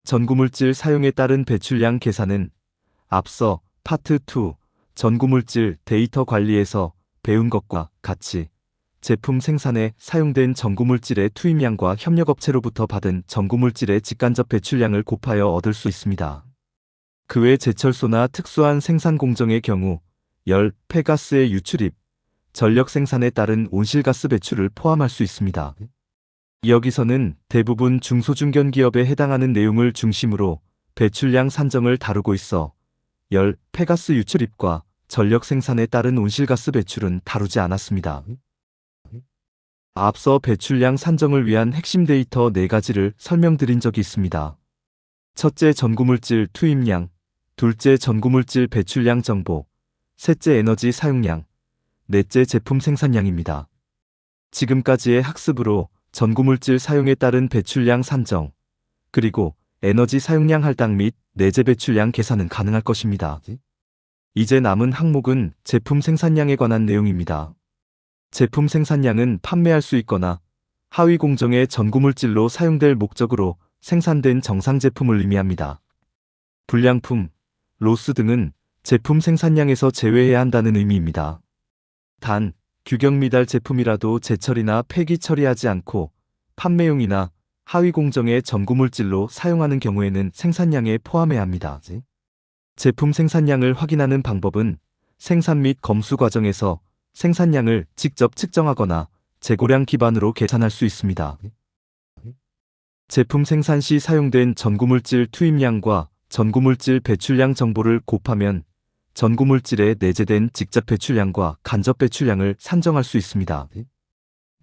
전구물질 사용에 따른 배출량 계산은 앞서 파트 2 전구물질 데이터 관리에서 배운 것과 같이 제품 생산에 사용된 전구물질의 투입량과 협력업체로부터 받은 전구물질의 직간접 배출량을 곱하여 얻을 수 있습니다. 그 외 제철소나 특수한 생산 공정의 경우 열, 폐가스의 유출입, 전력 생산에 따른 온실가스 배출을 포함할 수 있습니다. 여기서는 대부분 중소중견기업에 해당하는 내용을 중심으로 배출량 산정을 다루고 있어 열, 폐가스 유출입과 전력 생산에 따른 온실가스 배출은 다루지 않았습니다. 앞서 배출량 산정을 위한 핵심 데이터 4가지를 설명드린 적이 있습니다. 첫째, 전구물질 투입량, 둘째, 전구물질 배출량 정보, 셋째, 에너지 사용량, 넷째, 제품 생산량입니다. 지금까지의 학습으로 전구물질 사용에 따른 배출량 산정, 그리고 에너지 사용량 할당 및 내재 배출량 계산은 가능할 것입니다. 이제 남은 항목은 제품 생산량에 관한 내용입니다. 제품 생산량은 판매할 수 있거나 하위 공정의 전구물질로 사용될 목적으로 생산된 정상 제품을 의미합니다. 불량품, 로스 등은 제품 생산량에서 제외해야 한다는 의미입니다. 단, 규격 미달 제품이라도 재처리나 폐기 처리하지 않고 판매용이나 하위 공정의 전구물질로 사용하는 경우에는 생산량에 포함해야 합니다. 제품 생산량을 확인하는 방법은 생산 및 검수 과정에서 생산량을 직접 측정하거나 재고량 기반으로 계산할 수 있습니다. 제품 생산 시 사용된 전구물질 투입량과 전구물질 배출량 정보를 곱하면 전구물질에 내재된 직접 배출량과 간접 배출량을 산정할 수 있습니다.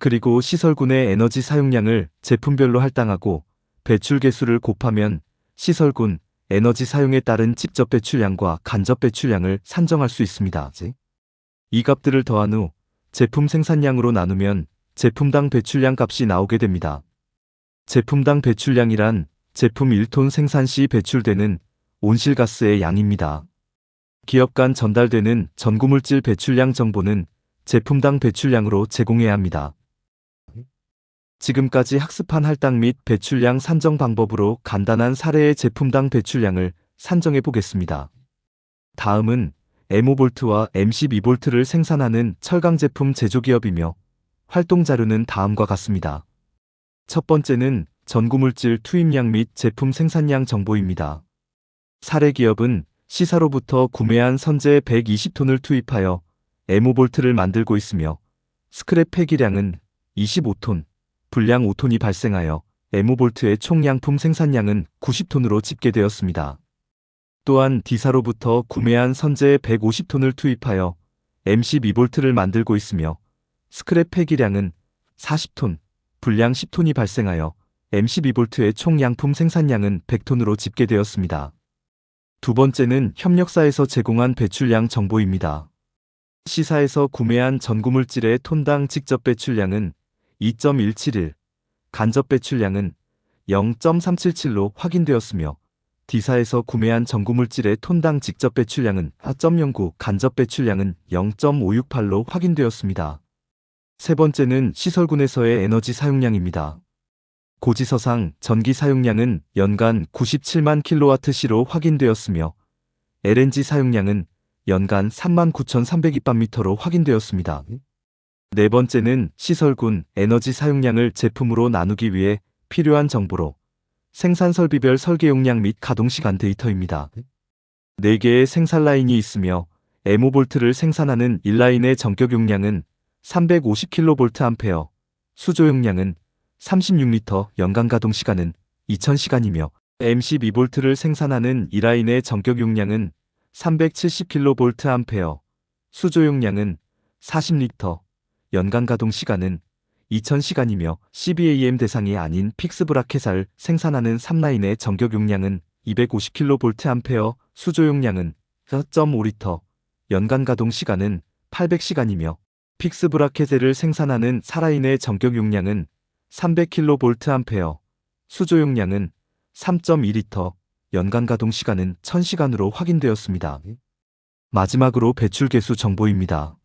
그리고 시설군의 에너지 사용량을 제품별로 할당하고 배출 개수를 곱하면 시설군 에너지 사용에 따른 직접 배출량과 간접 배출량을 산정할 수 있습니다. 이 값들을 더한 후 제품 생산량으로 나누면 제품당 배출량 값이 나오게 됩니다. 제품당 배출량이란 제품 1톤 생산 시 배출되는 온실가스의 양입니다. 기업 간 전달되는 전구물질 배출량 정보는 제품당 배출량으로 제공해야 합니다. 지금까지 학습한 할당 및 배출량 산정 방법으로 간단한 사례의 제품당 배출량을 산정해 보겠습니다. 다음은 M5V와 M12V를 생산하는 철강 제품 제조기업이며 활동 자료는 다음과 같습니다. 첫 번째는 전구물질 투입량 및 제품 생산량 정보입니다. 사례 기업은 시사로부터 구매한 선제 120톤을 투입하여 M5V를 만들고 있으며 스크랩 폐기량은 25톤, 불량 5톤이 발생하여 M5V의 총 양품 생산량은 90톤으로 집계되었습니다. 또한 D사로부터 구매한 선제 150톤을 투입하여 M12V를 만들고 있으며 스크랩 폐기량은 40톤, 불량 10톤이 발생하여 M12V의 총 양품 생산량은 100톤으로 집계되었습니다. 두 번째는 협력사에서 제공한 배출량 정보입니다. 시사에서 구매한 전구물질의 톤당 직접 배출량은 2.171, 간접 배출량은 0.377로 확인되었으며 D사에서 구매한 전구물질의 톤당 직접 배출량은 4.09, 간접 배출량은 0.568로 확인되었습니다. 세 번째는 시설군에서의 에너지 사용량입니다. 고지서상 전기 사용량은 연간 97만 kWh로 확인되었으며 LNG 사용량은 연간 39,302만.m로 확인되었습니다. 네 번째는 시설군 에너지 사용량을 제품으로 나누기 위해 필요한 정보로 생산 설비별 설계 용량 및 가동시간 데이터입니다. 4개의 생산 라인이 있으며 M5V를 생산하는 1라인의 전격 용량은 350kVA, 수조 용량은 36L, 연간 가동시간은 2000시간이며 M12V를 생산하는 2라인의 전격 용량은 370kVA, 수조 용량은 40L, 연간 가동시간은 2000시간이며 CBAM 대상이 아닌 픽스 브라켓을 생산하는 3라인의 전격 용량은 250kVA, 수조 용량은 4.5L, 연간 가동시간은 800시간이며 픽스 브라켓을 생산하는 4라인의 전격 용량은 300kVA, 수조 용량은 3.2L, 연간 가동시간은 1000시간으로 확인되었습니다. 마지막으로 배출 개수 정보입니다.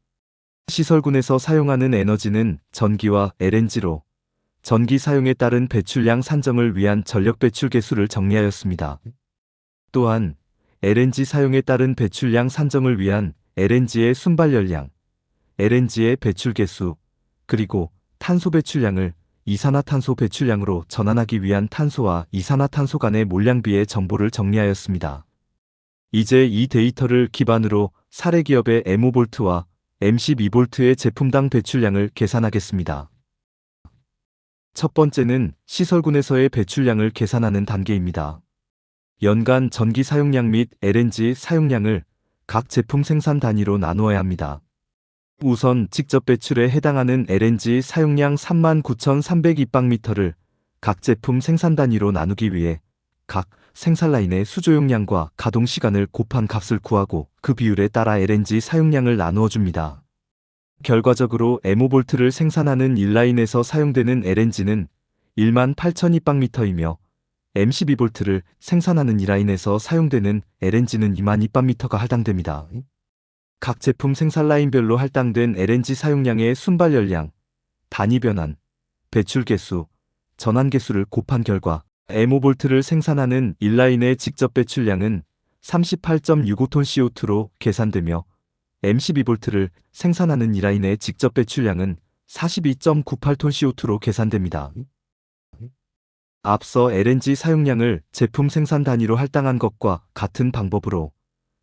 시설군에서 사용하는 에너지는 전기와 LNG로 전기 사용에 따른 배출량 산정을 위한 전력 배출 개수를 정리하였습니다. 또한 LNG 사용에 따른 배출량 산정을 위한 LNG의 순발열량, LNG의 배출 개수, 그리고 탄소 배출량을 이산화탄소 배출량으로 전환하기 위한 탄소와 이산화탄소 간의 몰량비의 정보를 정리하였습니다. 이제 이 데이터를 기반으로 사례 기업의 M5V와 M12V의 제품당 배출량을 계산하겠습니다. 첫 번째는 시설군에서의 배출량을 계산하는 단계입니다. 연간 전기 사용량 및 LNG 사용량을 각 제품 생산 단위로 나누어야 합니다. 우선 직접 배출에 해당하는 LNG 사용량 39,302.m를 각 제품 생산 단위로 나누기 위해 각 생산 라인의 수조 용량과 가동 시간을 곱한 값을 구하고 그 비율에 따라 LNG 사용량을 나누어 줍니다. 결과적으로 M5V를 생산하는 1라인에서 사용되는 LNG는 18,002.m이며 M12V를 생산하는 2라인에서 사용되는 LNG는 22,000.m가 할당됩니다. 각 제품 생산 라인별로 할당된 LNG 사용량의 순발열량, 단위 변환, 배출 개수, 전환 개수를 곱한 결과 M5V를 생산하는 1라인의 직접 배출량은 38.65톤 CO2로 계산되며 M12V를 생산하는 2라인의 직접 배출량은 42.98톤 CO2로 계산됩니다. 앞서 LNG 사용량을 제품 생산 단위로 할당한 것과 같은 방법으로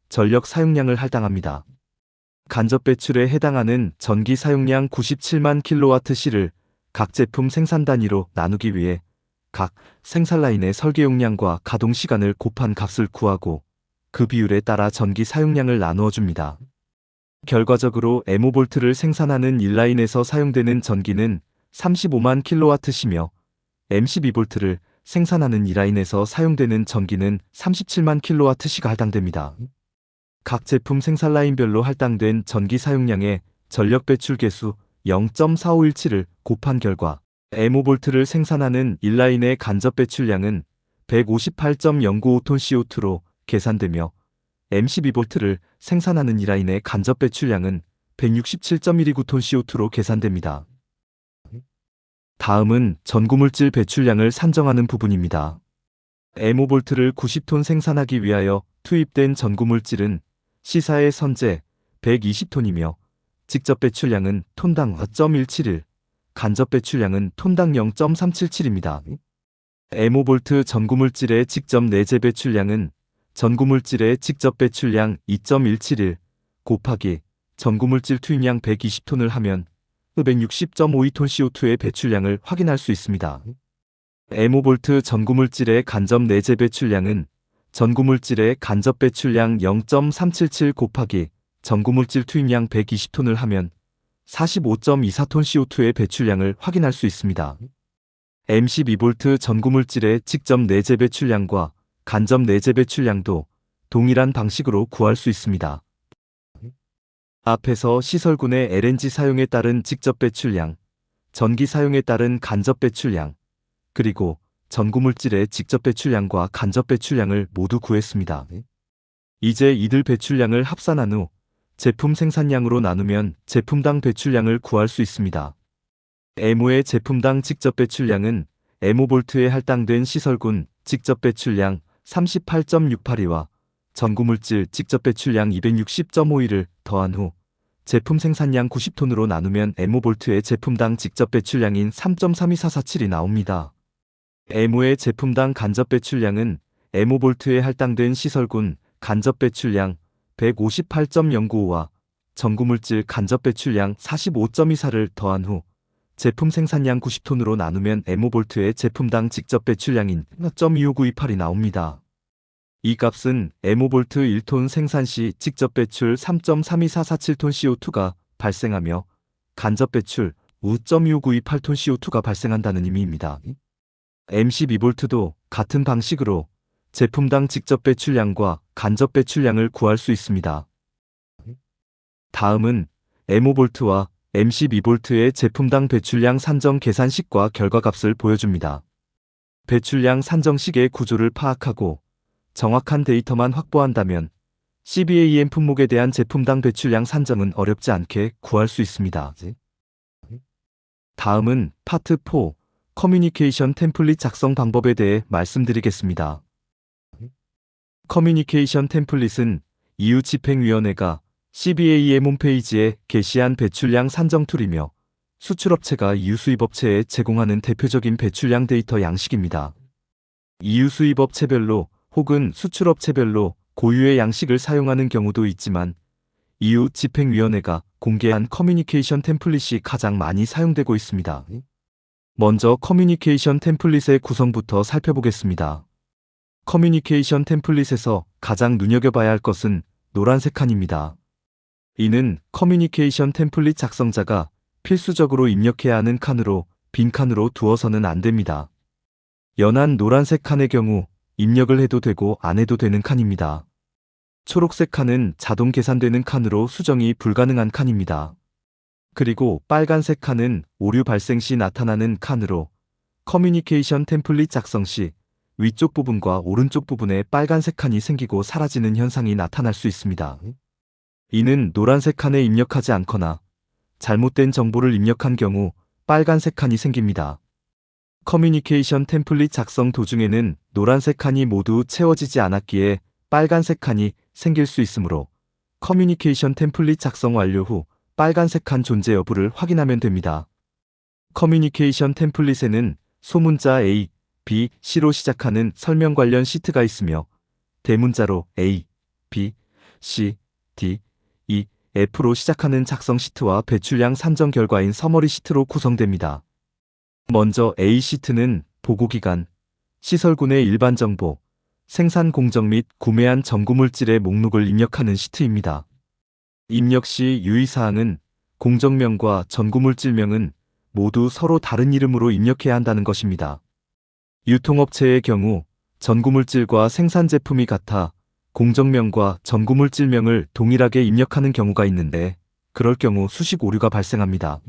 전력 사용량을 할당합니다. 간접 배출에 해당하는 전기 사용량 97만 kWh를 각 제품 생산 단위로 나누기 위해 각 생산 라인의 설계 용량과 가동 시간을 곱한 값을 구하고 그 비율에 따라 전기 사용량을 나누어 줍니다. 결과적으로 M5V를 생산하는 1라인에서 사용되는 전기는 35만 kWh이며 M12V를 생산하는 2라인에서 사용되는 전기는 37만 kWh가 할당됩니다. 각 제품 생산 라인별로 할당된 전기 사용량의 전력 배출 개수 0.4517을 곱한 결과 M5V를 생산하는 1라인의 간접 배출량은 158.095톤 CO2로 계산되며 M12V를 생산하는 2라인의 간접 배출량은 167.129톤 CO2로 계산됩니다. 다음은 전구물질 배출량을 산정하는 부분입니다. M5V를 90톤 생산하기 위하여 투입된 전구물질은 시사의 선제 120톤이며 직접 배출량은 톤당 4.171, 간접 배출량은 톤당 0.377입니다. M5V 전구물질의 직접 내재 배출량은 전구물질의 직접 배출량 2.171 곱하기 전구물질 투입량 120톤을 하면 160.52톤 CO2의 배출량을 확인할 수 있습니다. M5V 전구물질의 간접 내재 배출량은 전구물질의 간접 배출량 0.377 곱하기 전구물질 투입량 120톤을 하면 45.24톤 CO2의 배출량을 확인할 수 있습니다. M12V 전구물질의 직접 내재 배출량과 간접 내재 배출량도 동일한 방식으로 구할 수 있습니다. 앞에서 시설군의 LNG 사용에 따른 직접 배출량, 전기 사용에 따른 간접 배출량, 그리고 전구물질의 직접 배출량과 간접 배출량을 모두 구했습니다. 이제 이들 배출량을 합산한 후 제품 생산량으로 나누면 제품당 배출량을 구할 수 있습니다. M5의 제품당 직접 배출량은 M5볼트에 할당된 시설군 직접 배출량 38.682와 전구물질 직접 배출량 260.52를 더한 후 제품 생산량 90톤으로 나누면 M5볼트의 제품당 직접 배출량인 3.32447이 나옵니다. M5의 제품당 간접 배출량은 M5볼트에 할당된 시설군 간접 배출량 158.095와 전구물질 간접 배출량 45.24를 더한 후 제품 생산량 90톤으로 나누면 M5볼트의 제품당 직접 배출량인 0.25928이 나옵니다. 이 값은 M5볼트 1톤 생산 시 직접 배출 3.32447톤 CO2가 발생하며 간접 배출 5.25928톤 CO2가 발생한다는 의미입니다. M12볼트도 같은 방식으로 제품당 직접 배출량과 간접 배출량을 구할 수 있습니다. 다음은 M5볼트와 M12볼트의 제품당 배출량 산정 계산식과 결과값을 보여줍니다. 배출량 산정식의 구조를 파악하고 정확한 데이터만 확보한다면 CBAM 품목에 대한 제품당 배출량 산정은 어렵지 않게 구할 수 있습니다. 다음은 파트 4 커뮤니케이션 템플릿 작성 방법에 대해 말씀드리겠습니다. 커뮤니케이션 템플릿은 EU 집행위원회가 CBAM 홈페이지에 게시한 배출량 산정 툴이며 수출업체가 EU 수입업체에 제공하는 대표적인 배출량 데이터 양식입니다. EU 수입업체별로 혹은 수출업체별로 고유의 양식을 사용하는 경우도 있지만 EU 집행위원회가 공개한 커뮤니케이션 템플릿이 가장 많이 사용되고 있습니다. 먼저 커뮤니케이션 템플릿의 구성부터 살펴보겠습니다. 커뮤니케이션 템플릿에서 가장 눈여겨봐야 할 것은 노란색 칸입니다. 이는 커뮤니케이션 템플릿 작성자가 필수적으로 입력해야 하는 칸으로 빈 칸으로 두어서는 안 됩니다. 연한 노란색 칸의 경우 입력을 해도 되고 안 해도 되는 칸입니다. 초록색 칸은 자동 계산되는 칸으로 수정이 불가능한 칸입니다. 그리고 빨간색 칸은 오류 발생 시 나타나는 칸으로 커뮤니케이션 템플릿 작성 시 위쪽 부분과 오른쪽 부분에 빨간색 칸이 생기고 사라지는 현상이 나타날 수 있습니다. 이는 노란색 칸에 입력하지 않거나 잘못된 정보를 입력한 경우 빨간색 칸이 생깁니다. 커뮤니케이션 템플릿 작성 도중에는 노란색 칸이 모두 채워지지 않았기에 빨간색 칸이 생길 수 있으므로 커뮤니케이션 템플릿 작성 완료 후 빨간색 칸 존재 여부를 확인하면 됩니다. 커뮤니케이션 템플릿에는 소문자 A, B, C로 시작하는 설명 관련 시트가 있으며 대문자로 A, B, C, D, E, F로 시작하는 작성 시트와 배출량 산정 결과인 서머리 시트로 구성됩니다. 먼저 A 시트는 보고기간, 시설군의 일반 정보, 생산 공정 및 구매한 전구물질의 목록을 입력하는 시트입니다. 입력 시 유의사항은 공정명과 전구물질명은 모두 서로 다른 이름으로 입력해야 한다는 것입니다. 유통업체의 경우 전구물질과 생산 제품이 같아 공정명과 전구물질명을 동일하게 입력하는 경우가 있는데 그럴 경우 수식 오류가 발생합니다.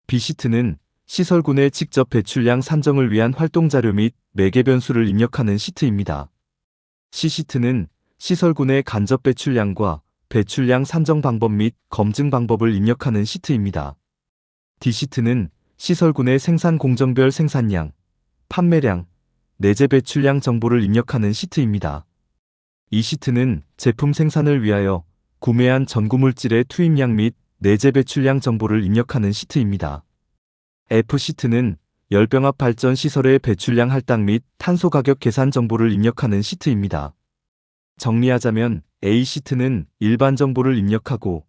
B시트는 시설군의 직접 배출량 산정을 위한 활동자료 및 매개 변수를 입력하는 시트입니다. C시트는 시설군의 간접 배출량과 배출량 산정 방법 및 검증 방법을 입력하는 시트입니다. D시트는 시설군의 생산 공정별 생산량, 판매량, 내재 배출량 정보를 입력하는 시트입니다. E시트는 제품 생산을 위하여 구매한 전구물질의 투입량 및 내재 배출량 정보를 입력하는 시트입니다. F시트는 열병합 발전 시설의 배출량 할당 및 탄소 가격 계산 정보를 입력하는 시트입니다. 정리하자면 A시트는 일반 정보를 입력하고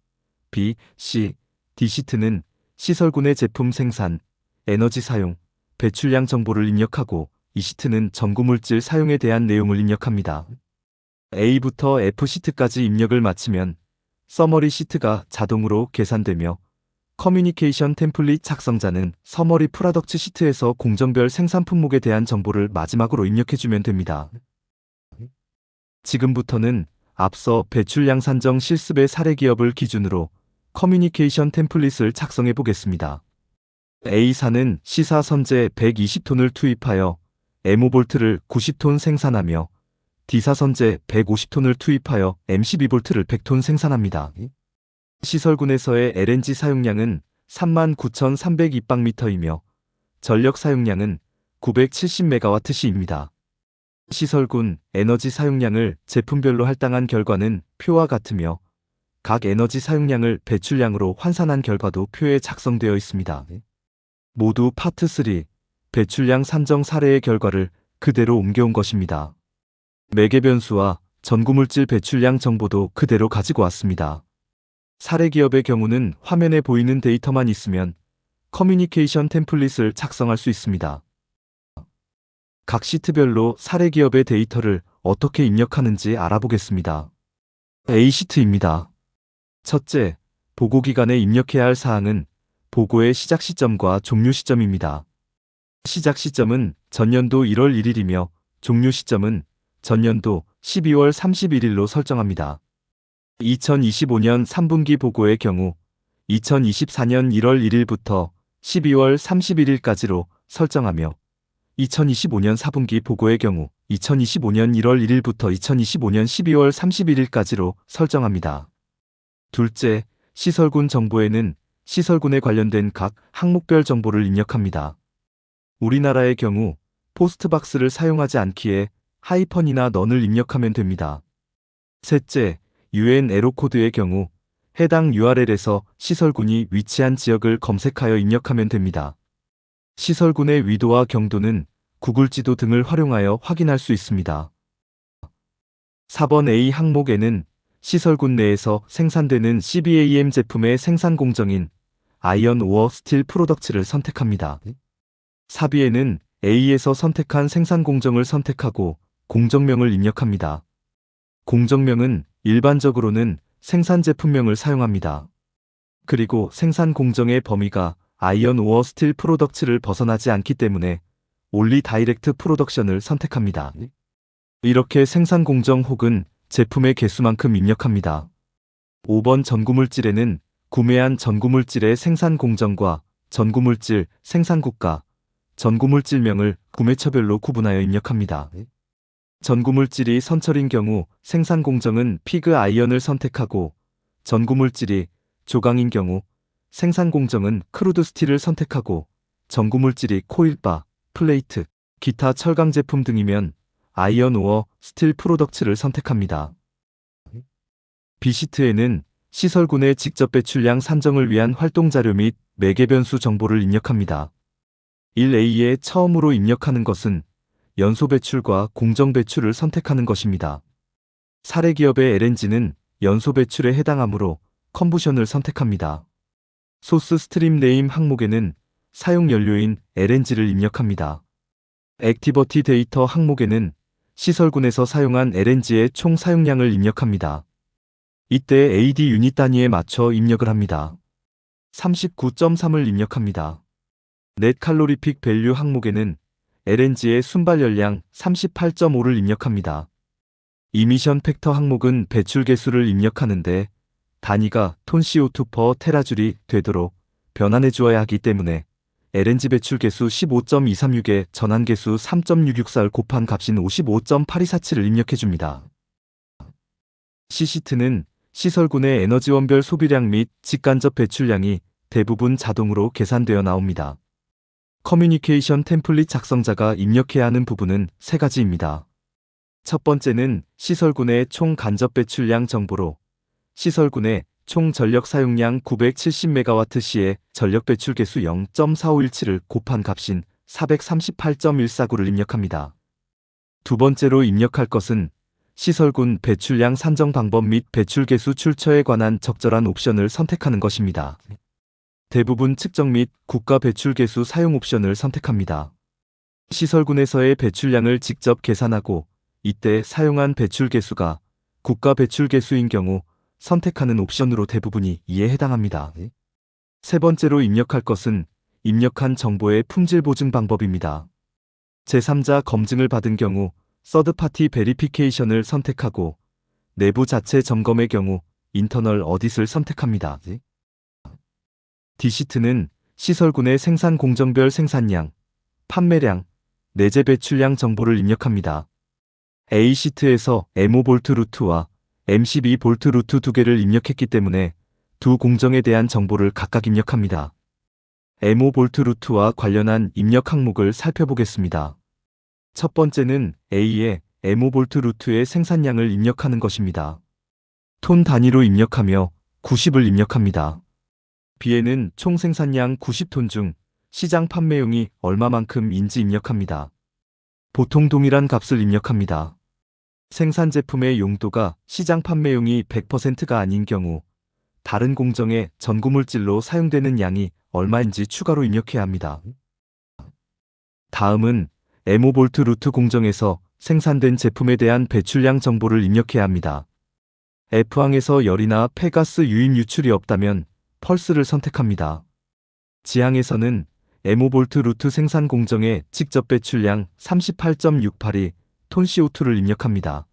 B, C, D시트는 시설군의 제품 생산, 에너지 사용, 배출량 정보를 입력하고 E시트는 전구물질 사용에 대한 내용을 입력합니다. A부터 F시트까지 입력을 마치면 서머리 시트가 자동으로 계산되며 커뮤니케이션 템플릿 작성자는 서머리 프로덕트 시트에서 공정별 생산 품목에 대한 정보를 마지막으로 입력해주면 됩니다. 지금부터는 앞서 배출량 산정 실습의 사례 기업을 기준으로 커뮤니케이션 템플릿을 작성해 보겠습니다. A사는 C사 선재 120톤을 투입하여 M5V를 90톤 생산하며 D사 선재 150톤을 투입하여 M12V를 100톤 생산합니다. 시설군에서의 LNG 사용량은 39,302방미터이며 전력 사용량은 970메가와트시입니다. 시설군 에너지 사용량을 제품별로 할당한 결과는 표와 같으며 각 에너지 사용량을 배출량으로 환산한 결과도 표에 작성되어 있습니다. 모두 파트 3 배출량 산정 사례의 결과를 그대로 옮겨온 것입니다. 매개 변수와 전구물질 배출량 정보도 그대로 가지고 왔습니다. 사례 기업의 경우는 화면에 보이는 데이터만 있으면 커뮤니케이션 템플릿을 작성할 수 있습니다. 각 시트별로 사례 기업의 데이터를 어떻게 입력하는지 알아보겠습니다. A시트입니다. 첫째, 보고 기간에 입력해야 할 사항은 보고의 시작 시점과 종료 시점입니다. 시작 시점은 전년도 1월 1일이며 종료 시점은 전년도 12월 31일로 설정합니다. 2025년 3분기 보고의 경우 2024년 1월 1일부터 12월 31일까지로 설정하며 2025년 4분기 보고의 경우 2025년 1월 1일부터 2025년 12월 31일까지로 설정합니다. 둘째, 시설군 정보에는 시설군에 관련된 각 항목별 정보를 입력합니다. 우리나라의 경우 포스트박스를 사용하지 않기에 하이펀이나 넌을 입력하면 됩니다. 셋째, UN 에러코드의 경우 해당 URL에서 시설군이 위치한 지역을 검색하여 입력하면 됩니다. 시설군의 위도와 경도는 구글 지도 등을 활용하여 확인할 수 있습니다. 4번 A 항목에는 시설군 내에서 생산되는 CBAM 제품의 생산 공정인 아이언 오어 스틸 프로덕츠를 선택합니다. 4B에는 A에서 선택한 생산 공정을 선택하고 공정명을 입력합니다. 공정명은 일반적으로는 생산 제품명을 사용합니다. 그리고 생산 공정의 범위가 아이언 오어 스틸 프로덕츠를 벗어나지 않기 때문에 올리 다이렉트 프로덕션을 선택합니다. 이렇게 생산 공정 혹은 제품의 개수만큼 입력합니다. 5번 전구물질에는 구매한 전구물질의 생산 공정과 전구물질 생산국가, 전구물질명을 구매처별로 구분하여 입력합니다. 전구물질이 선철인 경우 생산 공정은 피그 아이언을 선택하고 전구물질이 조강인 경우 생산 공정은 크루드 스틸을 선택하고 전구물질이 코일바, 플레이트, 기타 철강 제품 등이면 아이언 오어 스틸 프로덕츠를 선택합니다. B시트에는 시설군의 직접 배출량 산정을 위한 활동자료 및 매개 변수 정보를 입력합니다. 1A에 처음으로 입력하는 것은 연소 배출과 공정 배출을 선택하는 것입니다. 사례 기업의 LNG는 연소 배출에 해당하므로 컨부션을 선택합니다. 소스 스트림 네임 항목에는 사용 연료인 LNG를 입력합니다. 액티버티 데이터 항목에는 시설군에서 사용한 LNG의 총 사용량을 입력합니다. 이때 AD 유닛 단위에 맞춰 입력을 합니다. 39.3을 입력합니다. 넷 칼로리픽 밸류 항목에는 LNG의 순발 열량 38.5를 입력합니다. 이미션 팩터 항목은 배출 개수를 입력하는데 단위가 톤 CO2 per 테라줄이 되도록 변환해 주어야 하기 때문에 LNG 배출 개수 15.236에 전환 개수 3.664를 곱한 값인 55.8247을 입력해 줍니다. C시트는 시설군의 에너지원별 소비량 및 직간접 배출량이 대부분 자동으로 계산되어 나옵니다. 커뮤니케이션 템플릿 작성자가 입력해야 하는 부분은 세 가지입니다. 첫 번째는 시설군의 총 간접 배출량 정보로 시설군의 총 전력 사용량 970메가와트/시에 전력 배출 개수 0.4517을 곱한 값인 438.149를 입력합니다. 두 번째로 입력할 것은 시설군 배출량 산정 방법 및 배출 개수 출처에 관한 적절한 옵션을 선택하는 것입니다. 대부분 측정 및 국가 배출 개수 사용 옵션을 선택합니다. 시설군에서의 배출량을 직접 계산하고 이때 사용한 배출 개수가 국가 배출 개수인 경우 선택하는 옵션으로 대부분이 이에 해당합니다. 세 번째로 입력할 것은 입력한 정보의 품질 보증 방법입니다. 제3자 검증을 받은 경우 서드파티 베리피케이션을 선택하고 내부 자체 점검의 경우 인터널 어딧을 선택합니다. D시트는 시설군의 생산 공정별 생산량, 판매량, 내재 배출량 정보를 입력합니다. A시트에서 M5V 루트와 M12V 루트 두 개를 입력했기 때문에 두 공정에 대한 정보를 각각 입력합니다. M5V 루트와 관련한 입력 항목을 살펴보겠습니다. 첫 번째는 A의 M5V 루트의 생산량을 입력하는 것입니다. 톤 단위로 입력하며 90을 입력합니다. B에는 총 생산량 90톤 중 시장 판매용이 얼마만큼인지 입력합니다. 보통 동일한 값을 입력합니다. 생산 제품의 용도가 시장 판매용이 100%가 아닌 경우 다른 공정의 전구물질로 사용되는 양이 얼마인지 추가로 입력해야 합니다. 다음은 M5V 루트 공정에서 생산된 제품에 대한 배출량 정보를 입력해야 합니다. F항에서 열이나 폐가스 유입 유출이 없다면 펄스를 선택합니다. G항에서는 M5V 루트 생산 공정의 직접 배출량 38.682 톤 CO2를 입력합니다.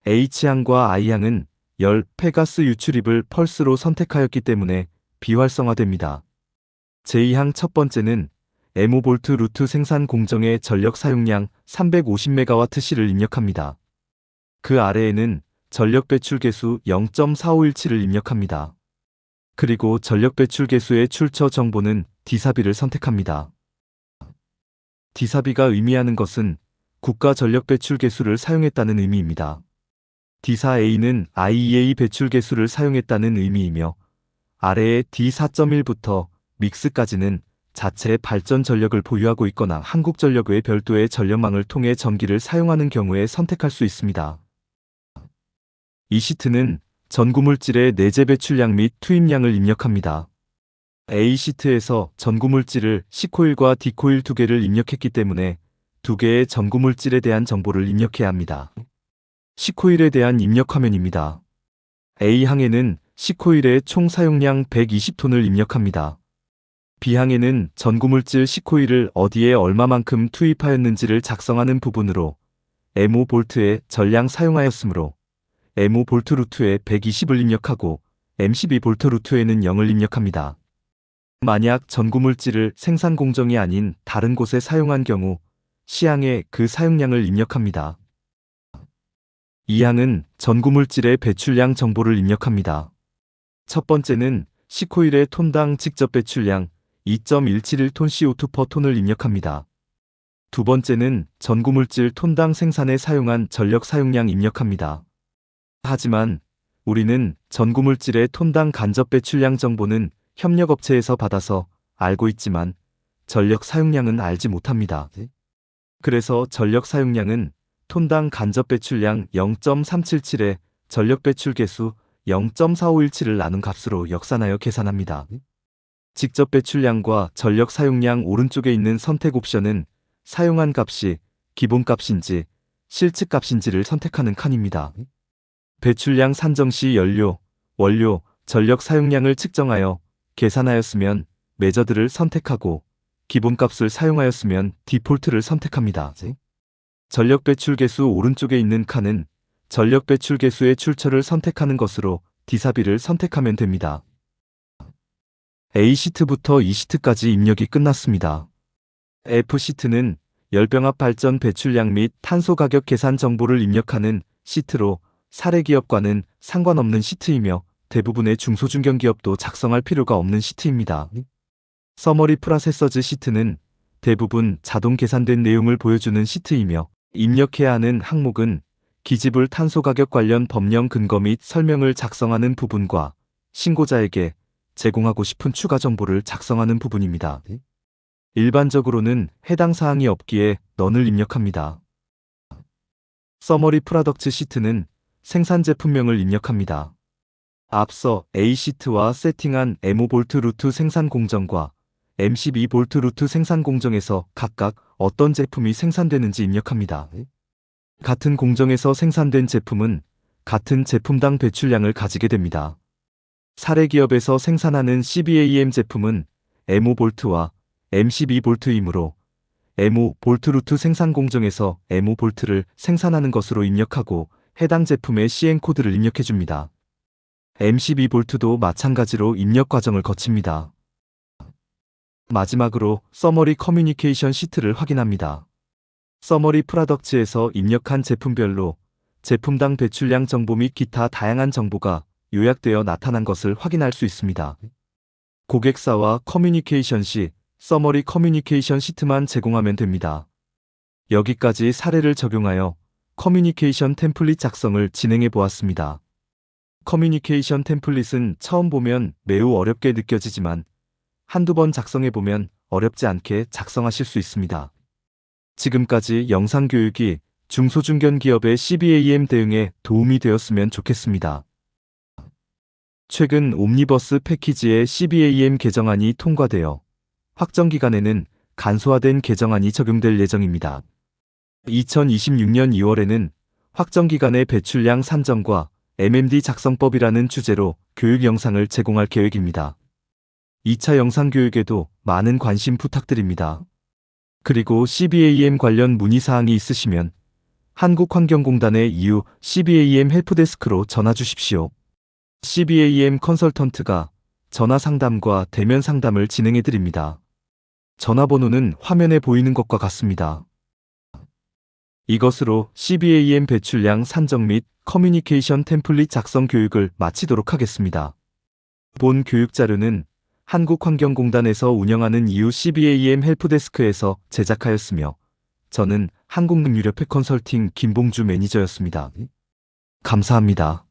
H항과 I항은 열, 폐가스 유출입을 펄스로 선택하였기 때문에 비활성화됩니다. J항 첫 번째는 M5V 루트 생산 공정의 전력 사용량 350MWC를 입력합니다. 그 아래에는 전력 배출 계수 0.4517을 입력합니다. 그리고 전력 배출 계수의 출처 정보는 D사비를 선택합니다. D사비가 의미하는 것은 국가 전력 배출 계수를 사용했다는 의미입니다. D4A는 IEA 배출 계수를 사용했다는 의미이며 아래의 D4.1부터 믹스까지는 자체 발전 전력을 보유하고 있거나 한국전력 외 별도의 전력망을 통해 전기를 사용하는 경우에 선택할 수 있습니다. 이 시트는 전구물질의 내재 배출량 및 투입량을 입력합니다. A시트에서 전구물질을 C코일과 D코일 두 개를 입력했기 때문에 두 개의 전구물질에 대한 정보를 입력해야 합니다. C코일에 대한 입력 화면입니다. A항에는 C코일의 총 사용량 120톤을 입력합니다. B항에는 전구물질 C코일을 어디에 얼마만큼 투입하였는지를 작성하는 부분으로 M5V에 전량 사용하였으므로 M5V 루트에 120을 입력하고 M12V 루트에는 0을 입력합니다. 만약 전구물질을 생산 공정이 아닌 다른 곳에 사용한 경우 C항에 그 사용량을 입력합니다. E항은 전구물질의 배출량 정보를 입력합니다. 첫 번째는 C코일의 톤당 직접 배출량 2.171톤 CO2 per 톤을 입력합니다. 두 번째는 전구물질 톤당 생산에 사용한 전력 사용량 입력합니다. 하지만 우리는 전구물질의 톤당 간접 배출량 정보는 협력업체에서 받아서 알고 있지만 전력 사용량은 알지 못합니다. 그래서 전력 사용량은 톤당 간접 배출량 0.377에 전력 배출 계수 0.4517을 나눈 값으로 역산하여 계산합니다. 직접 배출량과 전력 사용량 오른쪽에 있는 선택 옵션은 사용한 값이 기본값인지 실측값인지를 선택하는 칸입니다. 배출량 산정 시 연료, 원료, 전력 사용량을 측정하여 계산하였으면 메저드를 선택하고 기본값을 사용하였으면 디폴트를 선택합니다. 전력 배출 계수 오른쪽에 있는 칸은 전력 배출 계수의 출처를 선택하는 것으로 D사비를 선택하면 됩니다. A시트부터 E시트까지 입력이 끝났습니다. F시트는 열병합 발전 배출량 및 탄소 가격 계산 정보를 입력하는 시트로 사례기업과는 상관없는 시트이며 대부분의 중소중견기업도 작성할 필요가 없는 시트입니다. 서머리 프로세서즈 시트는 대부분 자동 계산된 내용을 보여주는 시트이며 입력해야 하는 항목은 기지불 탄소 가격 관련 법령 근거 및 설명을 작성하는 부분과 신고자에게 제공하고 싶은 추가 정보를 작성하는 부분입니다. 일반적으로는 해당 사항이 없기에 넌을 입력합니다. 서머리 프로덕트 시트는 생산 제품명을 입력합니다. 앞서 A시트와 세팅한 M5V 루트 생산 공정과 M12V 루트 생산 공정에서 각각 어떤 제품이 생산되는지 입력합니다. 같은 공정에서 생산된 제품은 같은 제품당 배출량을 가지게 됩니다. 사례기업에서 생산하는 CBAM 제품은 M5V와 M12V이므로 M5V 루트 생산 공정에서 M5V를 생산하는 것으로 입력하고 해당 제품의 CN코드를 입력해줍니다. M12V도 마찬가지로 입력 과정을 거칩니다. 마지막으로 서머리 커뮤니케이션 시트를 확인합니다. 서머리 프로덕츠에서 입력한 제품별로 제품당 배출량 정보 및 기타 다양한 정보가 요약되어 나타난 것을 확인할 수 있습니다. 고객사와 커뮤니케이션 시 서머리 커뮤니케이션 시트만 제공하면 됩니다. 여기까지 사례를 적용하여 커뮤니케이션 템플릿 작성을 진행해 보았습니다. 커뮤니케이션 템플릿은 처음 보면 매우 어렵게 느껴지지만 한두 번 작성해 보면 어렵지 않게 작성하실 수 있습니다. 지금까지 영상 교육이 중소중견 기업의 CBAM 대응에 도움이 되었으면 좋겠습니다. 최근 옴니버스 패키지의 CBAM 개정안이 통과되어 확정 기간에는 간소화된 개정안이 적용될 예정입니다. 2026년 2월에는 확정 기간의 배출량 산정과 MMD 작성법이라는 주제로 교육 영상을 제공할 계획입니다. 2차 영상 교육에도 많은 관심 부탁드립니다. 그리고 CBAM 관련 문의사항이 있으시면 한국환경공단의 EU CBAM 헬프데스크로 전화 주십시오. CBAM 컨설턴트가 전화 상담과 대면 상담을 진행해 드립니다. 전화번호는 화면에 보이는 것과 같습니다. 이것으로 CBAM 배출량 산정 및 커뮤니케이션 템플릿 작성 교육을 마치도록 하겠습니다. 본 교육 자료는 한국환경공단에서 운영하는 EU CBAM 헬프데스크에서 제작하였으며 저는 한국능유력팩 컨설팅 김봉주 매니저였습니다. 감사합니다.